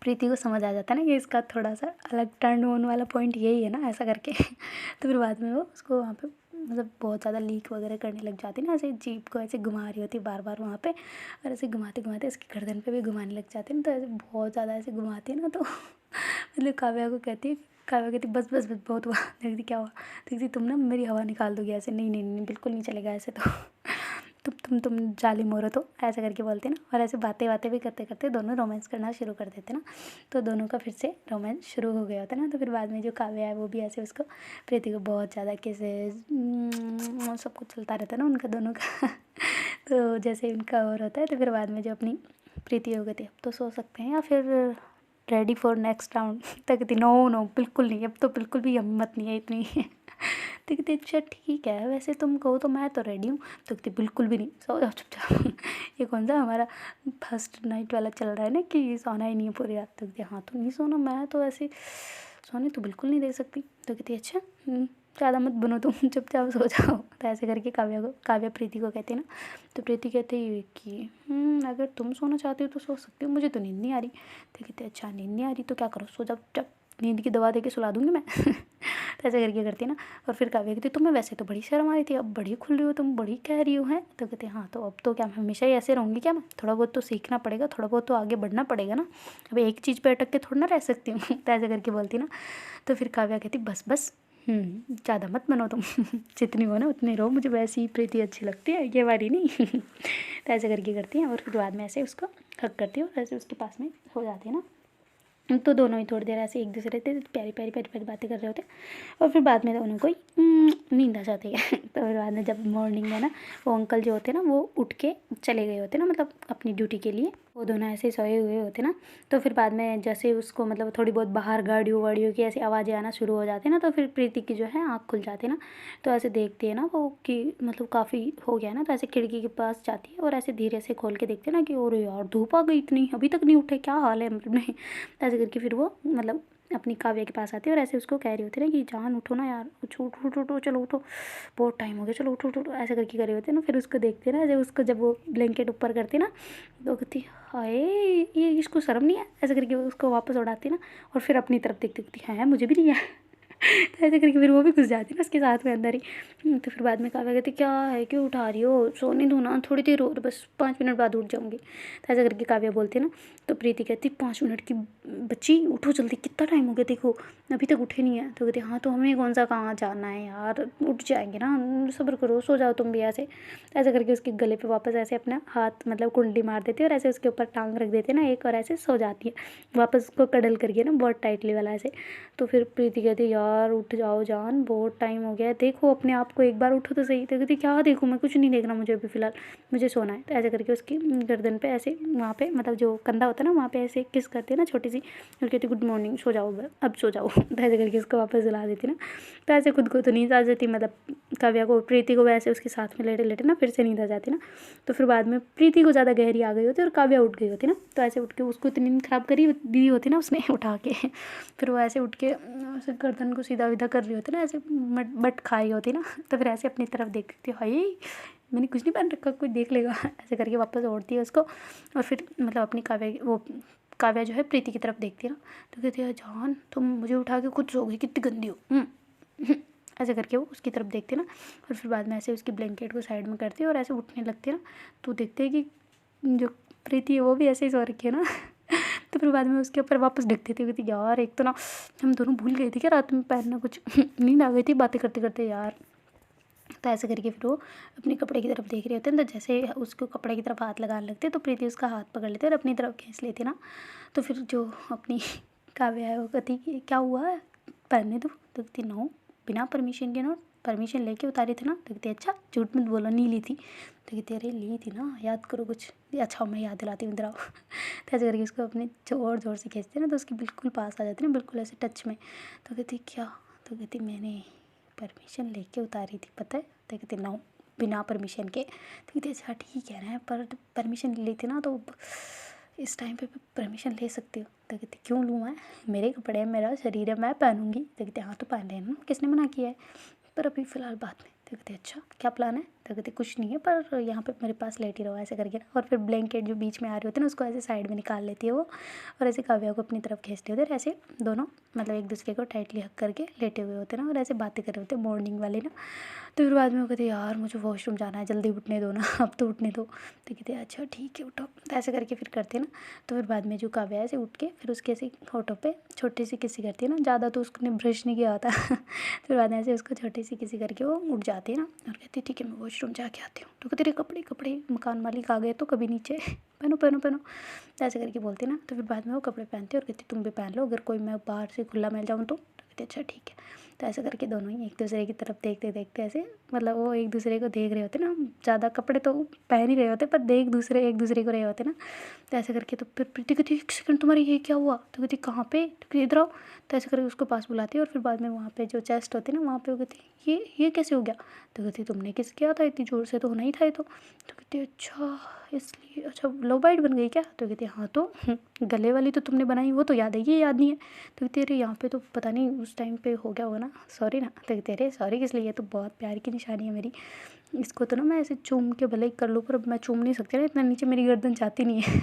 प्रीति को समझ आ जाता है ना कि इसका थोड़ा सा अलग टर्न ऑन वाला पॉइंट यही है ना, ऐसा करके। तो फिर बाद में वो उसको वहाँ पे मतलब बहुत ज़्यादा लीक वगैरह करने लग जाती है ना, ऐसे जीप को ऐसे घुमा रही होती बार बार वहाँ पे, और ऐसे घुमाते घुमाते इसकी गर्दन पे भी घुमाने लग जाती है ना। तो ऐसे बहुत ज़्यादा ऐसे घुमाती है ना, तो मतलब काव्या कहती बस बस बस बहुत हुआ। देखती क्या हुआ? देखती तुम ना मेरी हवा निकाल दोगी ऐसे। नहीं नहीं नहीं बिल्कुल नहीं चलेगा ऐसे तो। तुम जालिम औरत हो, ऐसा करके बोलते ना। और ऐसे बातें बातें भी करते करते दोनों रोमांस करना शुरू कर देते ना। तो दोनों का फिर से रोमांस शुरू हो गया होता है ना। तो फिर बाद में जो काव्या है वो भी ऐसे उसको प्रीति को बहुत ज़्यादा कैसे सब कुछ चलता रहता है ना उनका दोनों का। तो जैसे उनका और होता है तो फिर बाद में जो अपनी प्रीति हो गई थी अब तो सो सकते हैं या फिर रेडी फॉर नेक्स्ट राउंड। तो कहती नो नो बिल्कुल नहीं, अब तो बिल्कुल भी हिम्मत नहीं है इतनी। तो कहती अच्छा ठीक है वैसे तुम कहो तो मैं तो रेडी हूँ। तो कहती बिल्कुल भी नहीं, सो जाओ चुपचाप। ये कौन सा हमारा फर्स्ट नाइट वाला चल रहा है ना कि सोना ही नहीं है पूरी रात। तो कहती हाँ तो नहीं सोना, मैं तो ऐसे सोने तो बिल्कुल नहीं दे सकती। तो कहती अच्छा ज़्यादा मत बनो तुम, चुपचाप सो जाओ। तो ऐसे करके काव्या प्रीति को कहती ना। तो प्रीति कहती है कि अगर तुम सोना चाहती हो तो सो सकती हो, मुझे तो नींद नहीं आ रही। तो कहते अच्छा नींद नहीं आ रही तो क्या करो, सो जाओ जब नींद की दवा दे के सुला दूँगी मैं। तो ऐसे करके करती ना। और फिर काव्या कहती तुम्हें वैसे तो बड़ी शर्म आ रही थी, अब बड़ी खुल रही हो तुम, बड़ी कह रही हो हैं। तो कहते हाँ तो अब तो क्या मैं हमेशा ही ऐसे रहूँगी क्या, मैं थोड़ा बहुत तो सीखना पड़ेगा, थोड़ा बहुत तो आगे बढ़ना पड़ेगा ना, अब एक चीज़ पे अटक के थोड़ा ना रह सकती हूँ। तो ऐसे करके बोलती ना। तो फिर काव्या कहती बस बस ज़्यादा मत बनो तुम। जितनी हो ना उतनी रहो, मुझे वैसी ही प्रीति अच्छी लगती है, ये वाली नहीं। तो ऐसे करके करती हैं और फिर बाद में ऐसे उसको हक करती हूँ, ऐसे उसके पास में हो जाती है ना। तो दोनों ही थोड़ी देर ऐसे एक दूसरे से प्यारी प्यारी प्यारी प्यारी बातें कर रहे होते हैं। और फिर बाद में दोनों को ही नींद आ जाती है। तो फिर बाद में जब मॉर्निंग में ना वो अंकल जो होते हैं ना वो उठ के चले गए होते हैं ना, मतलब अपनी ड्यूटी के लिए, वो दोनों ऐसे सोए हुए होते ना। तो फिर बाद में जैसे उसको मतलब थोड़ी बहुत बाहर गाड़ियों वाड़ियों की ऐसी आवाज़ें आना शुरू हो जाती है ना, तो फिर प्रीति की जो है आँख खुल जाती है ना। तो ऐसे देखती है ना वो कि मतलब काफ़ी हो गया ना, तो ऐसे खिड़की के पास जाती है और ऐसे धीरे से खोल के देखते हैं ना कि अरे यार धूप आ गई इतनी, अभी तक नहीं उठे, क्या हाल है मतलब नहीं। ऐसे करके फिर वो मतलब अपनी काव्या के पास आती है और ऐसे उसको कह रही होती है ना कि जान उठो ना यार, उठो उठो उठो उठो, चलो उठो, बहुत टाइम हो गया, चलो उठो उठो उठो, ऐसे करके कर रहे होते हैं ना। फिर उसको देखते हैं ना, जब उसको जब वो ब्लैंकेट ऊपर करती ना तो कहती हाय ये इसको शर्म नहीं है, ऐसे करके उसको वापस उड़ाती ना। और फिर अपनी तरफ देखती देखती है मुझे भी नहीं है तो ऐसे करके फिर वो भी घुस जाती ना उसके साथ में अंदर ही। तो फिर बाद में काव्या कहती क्या है, क्यों उठा रही हो, सोने दो ना थोड़ी देर और, बस 5 मिनट बाद उठ जाऊँगी। तो ऐसे करके काव्या बोलती ना। तो प्रीति कहती 5 मिनट की बच्ची, उठो जल्दी, कितना टाइम हो गया देखो, अभी तक उठे नहीं है। तो कहती हाँ तो हमें कौन सा कहाँ जाना है यार, उठ जाएंगे ना, सब्र करो, सो जाओ तुम भी ऐसे। तो ऐसे करके उसके गले पे वापस ऐसे अपना हाथ मतलब कुंडली मार देती है और ऐसे उसके ऊपर टांग रख देती है ना एक, और ऐसे सो जाती है वापस उसको कडल करके ना, बहुत टाइटली वाला ऐसे। तो फिर प्रीति कहती है यार उठ जाओ जान, बहुत टाइम हो गया है, देखो अपने आप को एक बार, उठो तो सही। तो कहती क्या देखूँ मैं, कुछ नहीं देखना मुझे अभी फ़िलहाल, मुझे सोना है। तो ऐसे करके उसकी गर्दन पे ऐसे वहाँ पे मतलब जो कंधा होता है ना वहाँ पे ऐसे किस करती है ना छोटी सी, और कहती गुड मॉर्निंग, सो जाओ अब सो जाओ तो ऐसे करके उसको वापस सुला देती ना। तो ऐसे खुद को तो नींद आ जाती, मतलब काव्या को, प्रीति को वैसे उसके साथ में लेटे लेटे ना फिर से नींद आ जाती ना। तो फिर बाद में प्रीति को ज़्यादा गहरी आ गई होती और काव्या उठ गई होती ना। तो ऐसे उठ के उसको इतनी नींद ख़राब करी दी होती ना उसने उठा के फिर वो ऐसे उठ के ऐसे गर्दन को सीधा विधा कर रही होती ना, ऐसे बट खाई होती ना। तो फिर ऐसे अपनी तरफ देखती हाय मैंने कुछ नहीं पहन रखा, कोई देख लेगा ऐसे करके वापस ओढ़ती है उसको। और फिर मतलब अपनी काव्या जो है प्रीति की तरफ देखती है ना। तो कहती है जान तुम मुझे उठा के खुद सो गई, कितनी गंदी हो ऐसे करके वो उसकी तरफ देखती है ना। और फिर बाद में ऐसे उसकी ब्लैंकेट को साइड में करती है और ऐसे उठने लगती है ना। तो देखते हैं कि जो प्रीति है वो भी ऐसे ही सो रखी है ना तो फिर बाद में उसके ऊपर वापस ढक देती हुई थी यार, एक तो ना हम दोनों भूल गए थे क्या रात में पहनना कुछ नींद आ गई थी बातें करते करते यार। तो ऐसे करके फिर वो अपने कपड़े की तरफ देख रहे होते हैं। तो जैसे उसको कपड़े की तरफ हाथ लगाने लगते तो प्रीति उसका हाथ पकड़ लेते और अपनी तरफ खींच लेती ना। तो फिर जो अपनी काव्या है वो कहती कि क्या हुआ पहनने दो। तो कहती नो, बिना परमिशन के ना, परमिशन लेके उतारी थी ना। तो कहती अच्छा झूठ मत बोलो, नहीं ली थी। तो कहती अरे ली थी ना, याद करो कुछ। अच्छा मैं याद दिलाती हूँ, इधर आओ तो ऐसे करके उसको अपने जोर जोर से खींचते ना तो उसकी बिल्कुल पास आ जाती ना, बिल्कुल ऐसे टच में। तो कहती क्या। तो कहती मैंने परमिशन लेके उतारी थी पता है। तो कहती नो, बिना परमिशन के। तो कहती अच्छा ठीक है ना, पर परमिशन ले ली थी ना तो इस टाइम पे परमिशन ले सकती हो। तो कहती क्यों लूँ मैं, मेरे कपड़े हैं, मेरा शरीर है, मैं पहनूंगी। तो कहती हाँ तो पहन लेना, किसने मना किया है, पर अभी फ़िलहाल बाद में। तो कहती अच्छा क्या प्लान है। तो कहती कुछ नहीं है, पर यहाँ पे मेरे पास लेटी रहो ऐसे करके ना। और फिर ब्लैंकेट जो बीच में आ रही होती है ना उसको ऐसे साइड में निकाल लेती है वो, और ऐसे काव्या को अपनी तरफ खींचती होती है। ऐसे दोनों मतलब एक दूसरे को टाइटली हक करके लेटे हुए होते हैं ना, और ऐसे बातें कर रहे होते हैं मॉर्निंग वाली ना। तो फिर बाद में वो कहते यार मुझे वॉशरूम जाना है, जल्दी उठने दो ना अब तो उठने दो। तो कहते अच्छा ठीक है उठो। तो ऐसे करके फिर करते ना। तो फिर बाद में जो काव्या है ऐसे उठ के फिर उसके ऐसे होठों पे छोटी सी किसी करती है ना, ज़्यादा तो उसने ब्रश नहीं किया होता फिर बाद में ऐसे उसको छोटी सी किसी करके वो उठ जाती है ना, और कहती ठीक है मैं वॉशरूम जाके आती हूँ। तो तेरे कपड़े कपड़े मकान मालिक आ गए तो कभी नीचे पहनो पहनो पहनो, तो ऐसे करके बोलती ना। तो फिर बाद में वो कपड़े पहनती है और कहती तुम भी पहन लो, अगर कोई मैं बाहर से खुला मिल जाऊँ तो कहते अच्छा ठीक है। तो ऐसे करके दोनों ही एक दूसरे की तरफ देखते देखते ऐसे मतलब वो एक दूसरे को देख रहे होते ना, ज़्यादा कपड़े तो पहन ही रहे होते पर देख दूसरे एक दूसरे को रहे होते ना। तो ऐसे करके तो फिर प्रीति कहती एक सेकंड तुम्हारी ये क्या हुआ। तो कहती कहाँ पे। तो कहती इधर आओ। तो ऐसे करके उसको पास बुलाती है और फिर बाद में वहाँ पे जो चेस्ट होती है ना वहाँ पे वो कहती ये कैसे हो गया। तो कहती तुमने किस किया था, इतनी ज़ोर से तो होना ही था ये तो कहती अच्छा इसलिए, अच्छा लो बाइट बन गई क्या। तो कहती हाँ तो गले वाली तो तुमने बनाई वो तो याद है, ये याद नहीं है। तो कहती अरे यहाँ पे तो पता नहीं उस टाइम पे हो गया होगा ना, सॉरी ना। तो कहती अरे सॉरी किस लिए, ये तो बहुत प्यार की निशानी है मेरी, इसको तो ना मैं ऐसे चूम के भले ही कर लूँ पर अब मैं चूम नहीं सकती ना, इतना नीचे मेरी गर्दन जाती नहीं है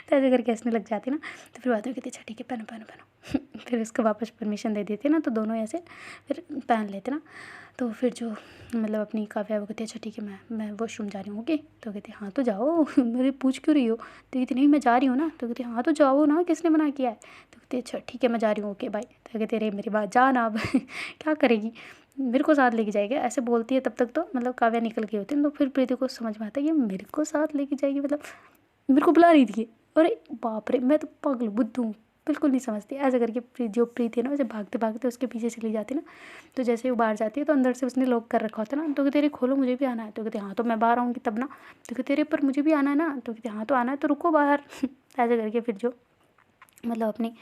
तो ऐसे करके हंसने लग जाती ना। तो फिर बाद में कहती अच्छा ठीक है पहनो पहनो पहनो फिर उसको वापस परमिशन दे देती ना, तो दोनों ऐसे फिर पहन लेते ना। तो फिर जो मतलब अपनी काव्या वो कहती है अच्छा ठीक है मैं वॉशरूम जा रही हूँ ओके। तो कहती हाँ तो जाओ मेरे पूछ क्यों रही हो। तो कहती नहीं मैं जा रही हूँ ना। तो कहती हाँ तो जाओ ना, किसने मना किया है। तो कहती अच्छा ठीक है मैं जा रही हूँ ओके बाय। तो कहती अरे मेरी बात जान अब क्या करेगी, मेरे को साथ लेके जाएगी ऐसे बोलती है। तब तक तो मतलब काव्या निकल गई होती है। तो फिर प्रीति को समझ में आता है ये मेरे को साथ लेके जाएगी, मतलब मेरे को बुला रही थी। अरे बाप रे मैं तो पागल बुद्धू हूँ, बिल्कुल नहीं समझती। ऐसे करके जो प्रीति है ना वैसे भागते भागते उसके पीछे चली जाती ना। तो जैसे वो बाहर जाती है तो अंदर से उसने लॉक कर रखा होता ना। तो कहते अरे खोलो मुझे भी आना है। तो कहते हाँ तो मैं बाहर आऊँगी तब ना। तो कहते अरे पर मुझे भी आना है ना। तो कहते हाँ तो आना है तो रुको बाहर ऐसे करके फिर जो मतलब अपनी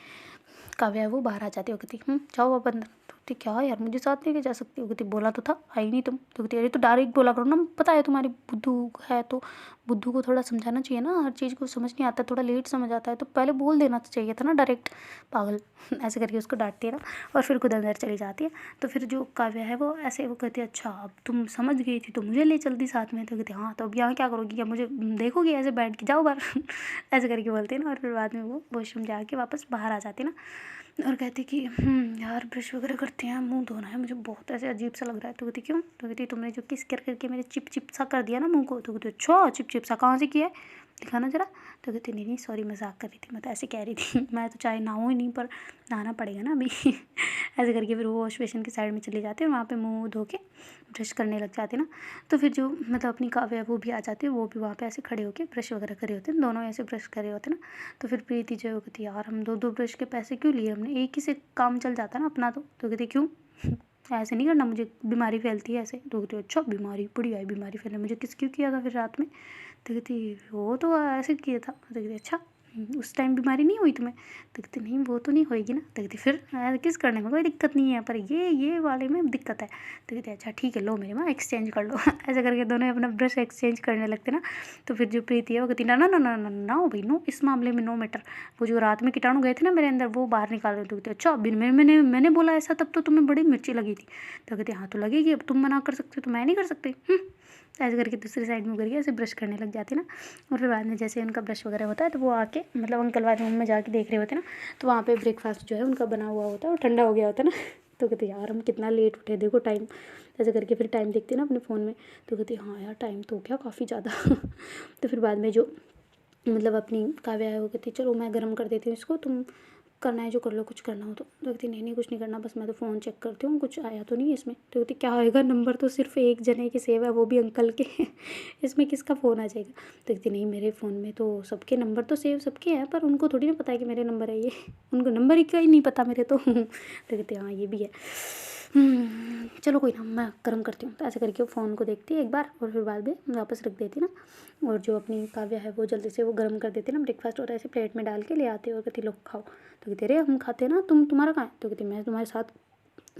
काव्या है वो बाहर आ जाती है। वो कहती जाओ आप अंदर। तो कहती क्या यार मुझे साथ लेके जा सकती हो? कहती बोला तो था, आई नहीं तुम। तो कहती अरे तो डायरेक्ट बोला करो ना, पता है तुम्हारी बुद्धू है तो बुद्धू को थोड़ा समझाना चाहिए ना, हर चीज़ को समझ नहीं आता, थोड़ा लेट समझ आता है तो पहले बोल देना चाहिए था ना डायरेक्ट, पागल। ऐसे करके उसको डांटती है ना, और फिर खुद अंदर चली जाती है। तो फिर जो काव्या है वो ऐसे वो कहती है अच्छा अब तुम समझ गई थी तो मुझे ले चलती साथ में। तो कहती हाँ तो अब यहाँ क्या करोगी, क्या मुझे देखोगी ऐसे बैठ के, जाओ बाहर। ऐसे करके बोलती है ना, और फिर बाद में वो वॉशरूम जाके वापस बाहर आ जाती है ना, और कहती कि यार ब्रश वगैरह करते हैं, मुंह धोना है, मुझे बहुत ऐसे अजीब सा लग रहा है। तो कहती क्यों? तो कहती तुमने जो किस करके मेरे चिप चिप सा कर दिया ना मुंह को। तो कहती अच्छा चिप चिप सा कहाँ से किया है, दिखाना जरा। तो कहती नहीं नहीं सॉरी मजाक कर रही थी, मैं तो ऐसे कह रही थी, मैं तो चाहे नहाऊँ ही नहीं पर नहाना पड़ेगा ना अभी। ऐसे करके फिर वो वॉश बेसिन की साइड में चली जाती है और वहाँ पे मुंह धो के ब्रश करने लग जाती है ना। तो फिर जो मतलब अपनी काव्या वो भी आ जाती है, वो भी वहाँ पे ऐसे खड़े होके ब्रश वगैरह करे होते हैं, दोनों ऐसे ब्रश करे होते हैं ना। तो फिर प्रीति जो है वो कहती यार हम दो दो ब्रश के पैसे क्यों लिए, हमने एक ही से काम चल जाता ना अपना। तो कहती क्यों? ऐसे नहीं करना, मुझे बीमारी फैलती है ऐसे। तो कहती अच्छा बीमारी पड़ी है, बीमारी फैले, मुझे किस क्यों किया था फिर रात में? तो कहती वो तो ऐसे किया था। तो कहती अच्छा उस टाइम बीमारी नहीं हुई तुम्हें? तो कहती नहीं वो तो नहीं होएगी ना। तो कहती फिर किस करने में कोई दिक्कत नहीं है, पर ये वाले में दिक्कत है। तो कहती अच्छा ठीक है लो मेरी माँ एक्सचेंज कर लो। ऐसा करके दोनों अपना ब्रश एक्सचेंज करने लगते ना। तो फिर जो प्रीति है वो कहती ना ना ना ना ना ना भाई नो, इस मामले में नो मैटर, वो जो रात में कीटाणु गए थे ना मेरे अंदर वो बाहर निकाल रहे। तो कहती अच्छा मैंने बोला ऐसा तब तो तुम्हें बड़ी मिर्ची लगी थी। तो कहती हाँ तो लगेगी, अब तुम मना कर सकते हो तो मैं नहीं कर सकती। ऐसे करके दूसरी साइड में करके ऐसे ब्रश करने लग जाती ना। और फिर बाद में जैसे उनका ब्रश वगैरह होता है तो वो आके मतलब अंकल बाथरूम में जाके देख रहे होते हैं ना, तो वहाँ पे ब्रेकफास्ट जो है उनका बना हुआ होता है और ठंडा हो गया होता है ना। तो कहते यार हम कितना लेट उठे, देखो टाइम। ऐसे करके फिर टाइम देखती ना अपने फ़ोन में। तो कहती हाँ यार टाइम तो हो गया काफ़ी ज़्यादा। तो फिर बाद में जो मतलब अपनी काव्या है वो कहती चलो मैं गर्म कर देती हूँ इसको, तुम करना है जो कर लो, कुछ करना हो तो। कहती नहीं नहीं कुछ नहीं करना, बस मैं तो फ़ोन चेक करती हूँ, कुछ आया तो नहीं है इसमें। तो कहती क्या आएगा, नंबर तो सिर्फ एक जने के सेव है वो भी अंकल के। इसमें किसका फ़ोन आ जाएगा? तो कहती नहीं मेरे फ़ोन में तो सबके नंबर तो सेव सबके हैं, पर उनको थोड़ी ना पता है कि मेरे नंबर है ये। उनको नंबर ही का ही नहीं पता मेरे तो। तो कहती हाँ ये भी है। चलो कोई ना मैं गर्म करती हूँ। तो ऐसे करके वो फ़ोन को देखती है एक बार और फिर बाद में वापस रख देती ना। और जो अपनी काव्या है वो जल्दी से वो गर्म कर देती ना ब्रेकफास्ट, और ऐसे प्लेट में डाल के ले आती है और कहती लो खाओ। तो कहती अरे हम खाते हैं ना, तुम्हारा कहाँ है? तो कहती मैं तुम्हारे साथ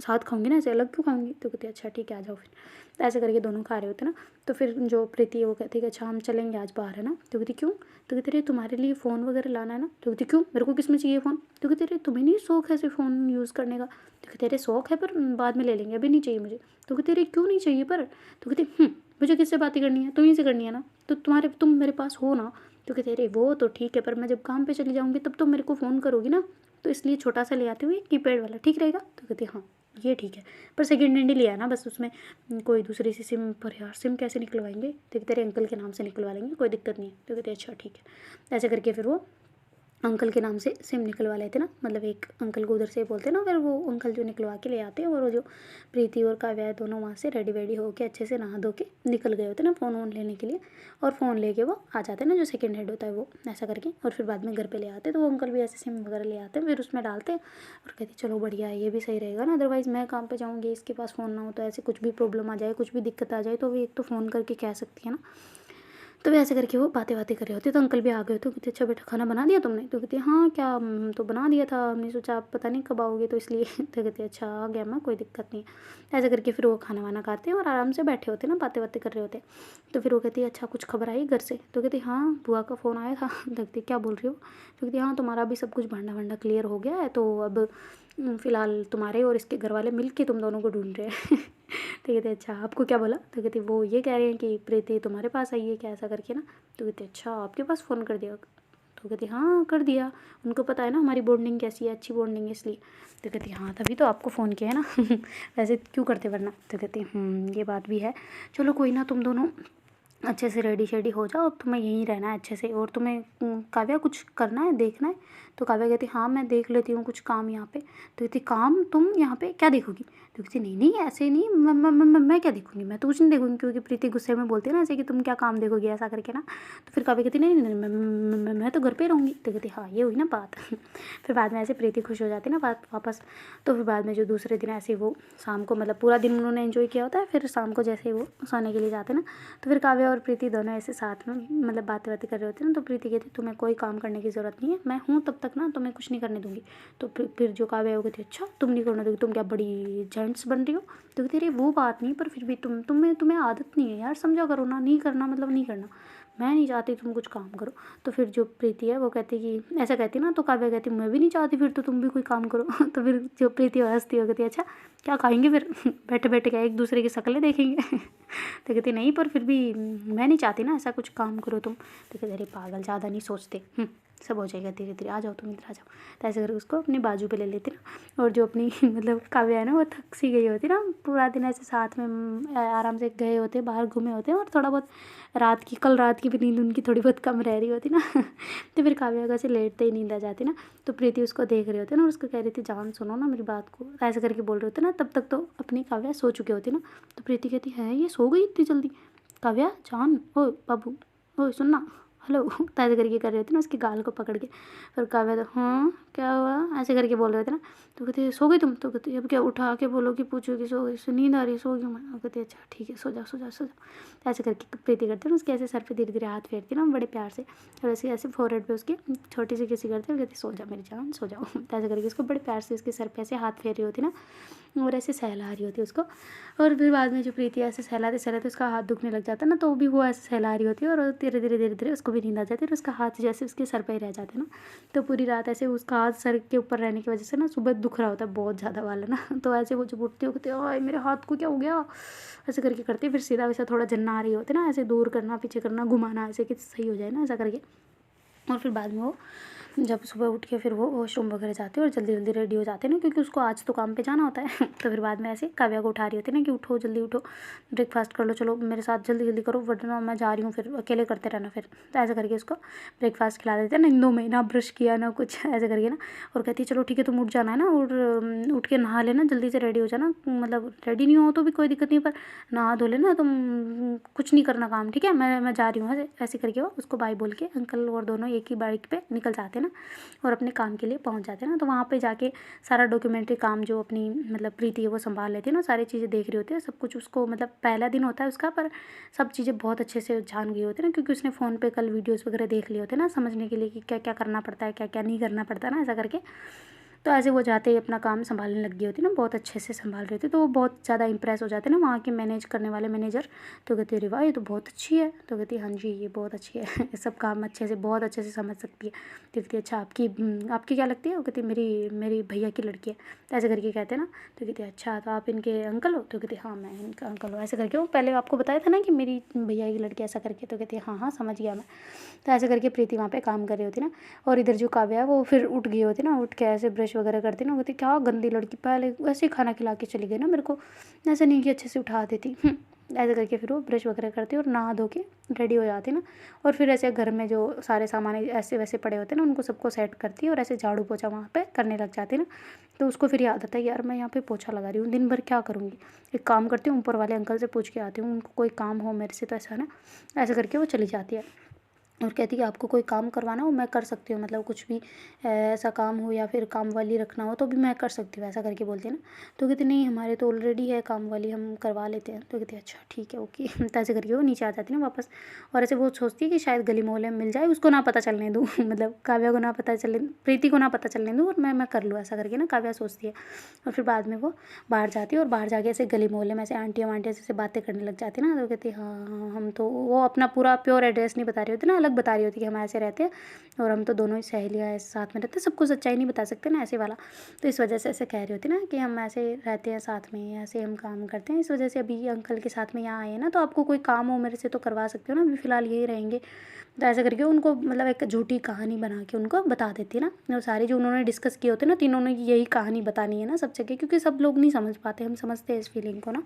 साथ खाऊंगी ना, ऐसे अलग क्यों खाऊंगी? तो कहती अच्छा ठीक है आ जाओ फिर। तो ऐसे करके दोनों खा रहे होते ना। तो फिर जो प्रीति है वो कहती है कि अच्छा हम चलेंगे आज बाहर है ना। तो कहती क्यों? तो कहती अरे तुम्हारे लिए फ़ोन वगैरह लाना है ना। तो कहती क्यों मेरे को किस में चाहिए फ़ोन? तो कहती अरे तुम्हें नहीं शौक है ऐसे फ़ोन यूज़ करने का? तो कहते अरे शौक है पर बाद में ले लेंगे, अभी नहीं चाहिए मुझे। तो कहती अरे क्यों नहीं चाहिए पर? तो कहती मुझे किससे बातें करनी है, तुम्हीं से करनी है ना, तो तुम मेरे पास हो ना। तो कहते अरे वो तो ठीक है पर मैं जब काम पे चली जाऊँगी तब तो मेरे को फ़ोन करोगी ना, तो इसलिए छोटा सा ले आते हुए कीपैड वाला ठीक रहेगा। तो कहती हाँ ये ठीक है, पर सेकेंड हैंड ही लिया ना, बस उसमें कोई दूसरी सी सिम, पर यार सिम कैसे निकलवाएंगे? तो तेरे अंकल के नाम से निकलवा लेंगे, कोई दिक्कत नहीं है। तो कहते अच्छा ठीक है। ऐसे करके फिर वो अंकल के नाम से सिम निकलवा लेते ना, मतलब एक अंकल को उधर से बोलते ना, फिर वो अंकल जो निकलवा के ले आते हैं। और वो जो प्रीति और काव्या है दोनों वहाँ से रेडी वेडी होके अच्छे से नहा धो के निकल गए होते ना फ़ोन वोन लेने के लिए, और फ़ोन लेके वो आ जाते हैं ना जो सेकंड हैंड होता है वो, ऐसा करके। और फिर बाद में घर पे ले आते, तो वो अंकल भी ऐसे सिम वगैरह ले आते हैं, फिर उसमें डालते हैं और कहते चलो बढ़िया है, ये भी सही रहेगा ना, अदरवाइज़ मैं काम पे जाऊँगी इसके पास फ़ोन ना हो तो ऐसे कुछ भी प्रॉब्लम आ जाए, कुछ भी दिक्कत आ जाए तो वो एक तो फ़ोन करके कह सकती है ना। तो वैसे करके वो बातें कर रहे होते, तो अंकल भी आ गए। तो कहते अच्छा बेटा खाना बना दिया तुमने? तो कहती हाँ क्या तो बना दिया था, हमने सोचा आप पता नहीं कब आओगे तो इसलिए। तो कहते अच्छा आ गया मैं, कोई दिक्कत नहीं है। ऐसे करके फिर वो खाना वाना खाते हैं और आराम से बैठे होते ना, बातें कर रहे होते। तो फिर वो कहती है अच्छा कुछ खबर आई घर से? तो कहती हाँ बुआ का फ़ोन आया था। तो कहती क्या बोल रही हो? तो कहती हाँ तुम्हारा भी सब कुछ भांडा वांडा क्लियर हो गया है, तो अब फ़िलहाल तुम्हारे और इसके घर वाले मिल के तुम दोनों को ढूंढ रहे हैं। तो कहते अच्छा आपको क्या बोला? तो कहती वो ये कह रहे हैं कि प्रीति तुम्हारे पास आई है क्या, ऐसा करके ना। तो कहते अच्छा आपके पास फ़ोन कर दिया? तो कहती हाँ कर दिया, उनको पता है ना हमारी बॉन्डिंग कैसी है, अच्छी बॉन्डिंग है इसलिए। तो कहती हाँ तभी तो आपको फ़ोन किया है ना। वैसे क्यों करते वरना। तो कहती ये बात भी है, चलो कोई ना तुम दोनों अच्छे से रेडी शेडी हो जाओ, अब तुम्हें यहीं रहना है अच्छे से, और तुम्हें काव्या कुछ करना है देखना है? तो काव्या कहती हाँ मैं देख लेती हूँ कुछ काम यहाँ पे। तो कहती काम तुम यहाँ पे क्या देखोगी? तो कहती नहीं नहीं ऐसे नहीं, मैं क्या देखूँगी, मैं तो कुछ नहीं देखूँगी, क्योंकि प्रीति गुस्से में बोलती है ना ऐसे कि तुम क्या काम देखोगी ऐसा करके ना। तो फिर काव्या कहती नहीं नहीं नहीं, मैं तो घर पे रहूँगी। तो कहती हाँ ये हुई ना बात। फिर बाद में ऐसे प्रीति खुश हो जाती ना बात वापस। तो फिर बाद में जो दूसरे दिन ऐसे वो शाम को मतलब पूरा दिन उन्होंने एंजॉय किया होता है, फिर शाम को जैसे वो सोने के लिए जाते ना, तो फिर काव्या और प्रीति दोनों ऐसे साथ में मतलब बातें कर रहे होते हैं ना। तो प्रीति कहती तुम्हें कोई काम करने की ज़रूरत नहीं है, मैं हूँ तब तक ना तुम्हें कुछ नहीं करने दूँगी। तो फिर जो काव्या वो कहती अच्छा तुम नहीं करने दोगी, तुम क्या बड़ी जेंट्स बन रही हो। तो कहती अरे वो बात नहीं, पर फिर भी तुम्हें आदत नहीं है यार, समझा करो ना, नहीं करना मतलब नहीं करना, मैं नहीं चाहती तुम कुछ काम करो। तो फिर जो प्रीति है वो कहती कि ऐसा कहती ना, तो काव्या कहती मैं भी नहीं चाहती फिर तो तुम भी कोई काम करो। तो फिर जो प्रीति हंसती हो कहती अच्छा क्या खाएंगे फिर, बैठे बैठे क्या एक दूसरे की शक्लें देखेंगे। तो कहती नहीं पर फिर भी मैं नहीं चाहती ना ऐसा कुछ काम करो तुम। तो कहते अरे पागल ज़्यादा नहीं सोचते, सब हो जाएगा धीरे धीरे, आ जाओ तुम इधर आ जाओ। तो ऐसे करके उसको अपनी बाजू पे ले लेती ना। और जो अपनी मतलब काव्या है ना वो थक सी गई होती ना, पूरा दिन ऐसे साथ में आराम से गए होते, बाहर घूमे होते हैं, और थोड़ा बहुत कल रात की भी नींद उनकी थोड़ी बहुत कम रह रही होती ना। तो फिर काव्या को ऐसे लेटते ही नींद आ जाती ना। तो प्रीति उसको देख रहे होते ना और उसको कह रही थी जान सुनो ना मेरी बात को, ऐसे करके बोल रहे होते ना। तब तक तो अपनी काव्या सो चुकी होती ना। तो प्रीति कहती है ये सो गई इतनी जल्दी, काव्या जान, ओ बाबू, ओ सुनना, हेलो। तो ऐसे करके कर रहे थे ना उसके गाल को पकड़ के। फिर काव्या तो हाँ क्या हुआ ऐसे करके बोल रहे थे ना। तो कहते सो गई तुम। तो कहती अब क्या उठा के बोलोगी, पूछोगी सो गई, सो नींद आ रही है, सो गई मैं। कहती अच्छा ठीक है सो जाओ सो जाओ सो जाओ। तो ऐसे करके प्रीति करते ना उसके ऐसे सर पे धीरे धीरे हाथ फेरती ना बड़े प्यार से, और ऐसे ऐसे फोरहेड पे उसकी छोटी सी किसी करते और कहती सो जा मेरी जान सो जाओ। तो ऐसे करके उसको बड़े प्यार से उसके सर पे ऐसे हाथ फेर रही होती ना, और ऐसे सहला रही होती उसको। और फिर बाद में जो प्रीति ऐसे सहलाते सहलाते उसका हाथ दुखने लग जाता है ना, तो भी वो ऐसे सहला रही होती है, और धीरे धीरे उसको भी नींद आ जाती है, और उसका हाथ जैसे उसके सर पर ही रह जाता है ना। तो पूरी रात ऐसे उसका हाथ सर के ऊपर रहने की वजह से ना सुबह दुख रहा होता है बहुत ज़्यादा वाला ना। तो ऐसे वो जब उठती हो कहते हाय मेरे हाथ को क्या हो गया, ऐसे करके करती है। फिर सीधा वैसा थोड़ा जन्ना आ रही होती है ना, ऐसे दूर करना पीछे करना घुमाना ऐसे कि सही हो जाए ना ऐसा करके। और फिर बाद में वो जब सुबह उठ के फिर वो वॉशरूम वगैरह जाते हैं और जल्दी जल्दी रेडी हो जाते हैं ना, क्योंकि उसको आज तो काम पे जाना होता है। तो फिर बाद में ऐसे काव्या को उठा रही होती है ना कि उठो जल्दी उठो, ब्रेकफास्ट कर लो, चलो मेरे साथ जल्दी जल्दी करो वरना मैं जा रही हूँ, फिर अकेले करते रहना फिर। तो ऐसे करके उसको ब्रेकफास्ट खिला देते हैं ना, इन 2 महीना ब्रश किया ना कुछ ऐसे करके ना। और कहती है चलो ठीक है तुम उठ जाना है ना, और उठ के नहा लेना, जल्दी से रेडी हो जाना, मतलब रेडी नहीं हो तो भी कोई दिक्कत नहीं, पर नहा धो लेना तुम, कुछ नहीं करना काम, ठीक है मैं जा रही हूँ। ऐसे करके वो उसको बाय बोल के अंकल और दोनों एक ही बाइक पे निकल जाते हैं ना, और अपने काम के लिए पहुंच जाते हैं ना। तो वहाँ पे जाके सारा डॉक्यूमेंट्री काम जो अपनी मतलब प्रीति है वो संभाल लेती है ना, सारी चीज़ें देख रही होती है सब कुछ। उसको मतलब पहला दिन होता है उसका, पर सब चीज़ें बहुत अच्छे से जान गई होती है ना, क्योंकि उसने फ़ोन पे कल वीडियोज़ वगैरह देख लिए होते हैं ना, समझने के लिए कि क्या क्या करना पड़ता है क्या क्या नहीं करना पड़ता ना ऐसा करके। तो ऐसे वो जाते ही अपना काम संभालने लग गई होती ना, बहुत अच्छे से संभाल रही थी। तो वो बहुत ज़्यादा इंप्रेस हो जाते ना वहाँ के मैनेज करने वाले मैनेजर। तो कहती अरे वाह ये तो बहुत अच्छी है। तो कहती हाँ जी ये बहुत अच्छी है। सब काम अच्छे से बहुत अच्छे से समझ सकती है। तो कहती अच्छा आपकी क्या लगती है। वो कहती मेरी भैया की लड़की है। तो ऐसे करके कहते हैं ना। तो कहती अच्छा तो आप इनके अंकल हो। तो कहती हाँ मैं इनका अंकल हूँ। ऐसे करके वो पहले आपको बताया था ना कि मेरी भैया की लड़की ऐसा करके। तो कहती हाँ हाँ समझ गया मैं। तो ऐसे करके प्रीति वहाँ पे काम कर रही होती ना, और इधर जो काव्या है वो फिर उठ गई होती ना, उठ के ऐसे ब्रश वगैरह करती ना, होती क्या गंदी लड़की, पहले ऐसे ही खाना खिला के चली गई ना मेरे को, ऐसे नहीं कि अच्छे से उठा देती। ऐसे करके फिर वो ब्रश वगैरह करती और नहा धो के रेडी हो जाती ना। और फिर ऐसे घर में जो सारे सामान ऐसे वैसे पड़े होते ना उनको सबको सेट करती है, और ऐसे झाड़ू पोछा वहाँ पे करने लग जाती ना। तो उसको फिर याद आता है यार मैं यहाँ पे पोछा लगा रही हूँ, दिन भर क्या करूँगी, एक काम करती हूँ ऊपर वाले अंकल से पूछ के आती हूँ, उनको कोई काम हो मेरे से तो ऐसा ना। ऐसे करके वो चली जाती है और कहती है कि आपको कोई काम करवाना हो मैं कर सकती हूँ, मतलब कुछ भी ऐसा काम हो या फिर काम वाली रखना हो तो भी मैं कर सकती हूँ, ऐसा करके बोलती है ना। तो कहती नहीं हमारे तो ऑलरेडी है काम वाली, हम करवा लेते हैं। तो कहती है अच्छा ठीक है ओके। तो ऐसे करके वो नीचे आ जाती है ना वापस। और ऐसे वो सोचती है कि शायद गली मोहल्ले में मिल जाए, उसको ना पता चलने दूँ। मतलब काव्या को ना पता चलने, प्रीति को ना पता चलने दूँ, और मैं कर लूँ ऐसा करके ना काव्या सोचती है। और फिर बाद में वो बाहर जाती है, और बाहर जाके ऐसे गली मोहल्ले में ऐसे आंटियाँ वांटियाँ से बातें करने लग जाती है ना। तो कहती है हाँ हाँ हम तो, वो अपना पूरा प्योर एड्रेस नहीं बता रही होती ना, अलग बता रही होती कि हम ऐसे रहते हैं और हम तो दोनों ही सहेलियाँ ऐसे साथ में रहते हैं, सबको सच्चाई नहीं बता सकते ना ऐसे वाला। तो इस वजह से ऐसे कह रही होती ना कि हम ऐसे रहते हैं साथ में, ऐसे हम काम करते हैं, इस वजह से अभी अंकल के साथ में यहाँ आए हैं ना, तो आपको कोई काम हो मेरे से तो करवा सकते हो ना, अभी फ़िलहाल यही रहेंगे। तो ऐसा करके उनको मतलब एक झूठी कहानी बना के उनको बता देती है ना, और सारी जो उन्होंने डिस्कस किए होते हैं ना तीनों ने, यही कहानी बतानी है ना सब जगह, क्योंकि सब लोग नहीं समझ पाते, हम समझते हैं इस फीलिंग को ना।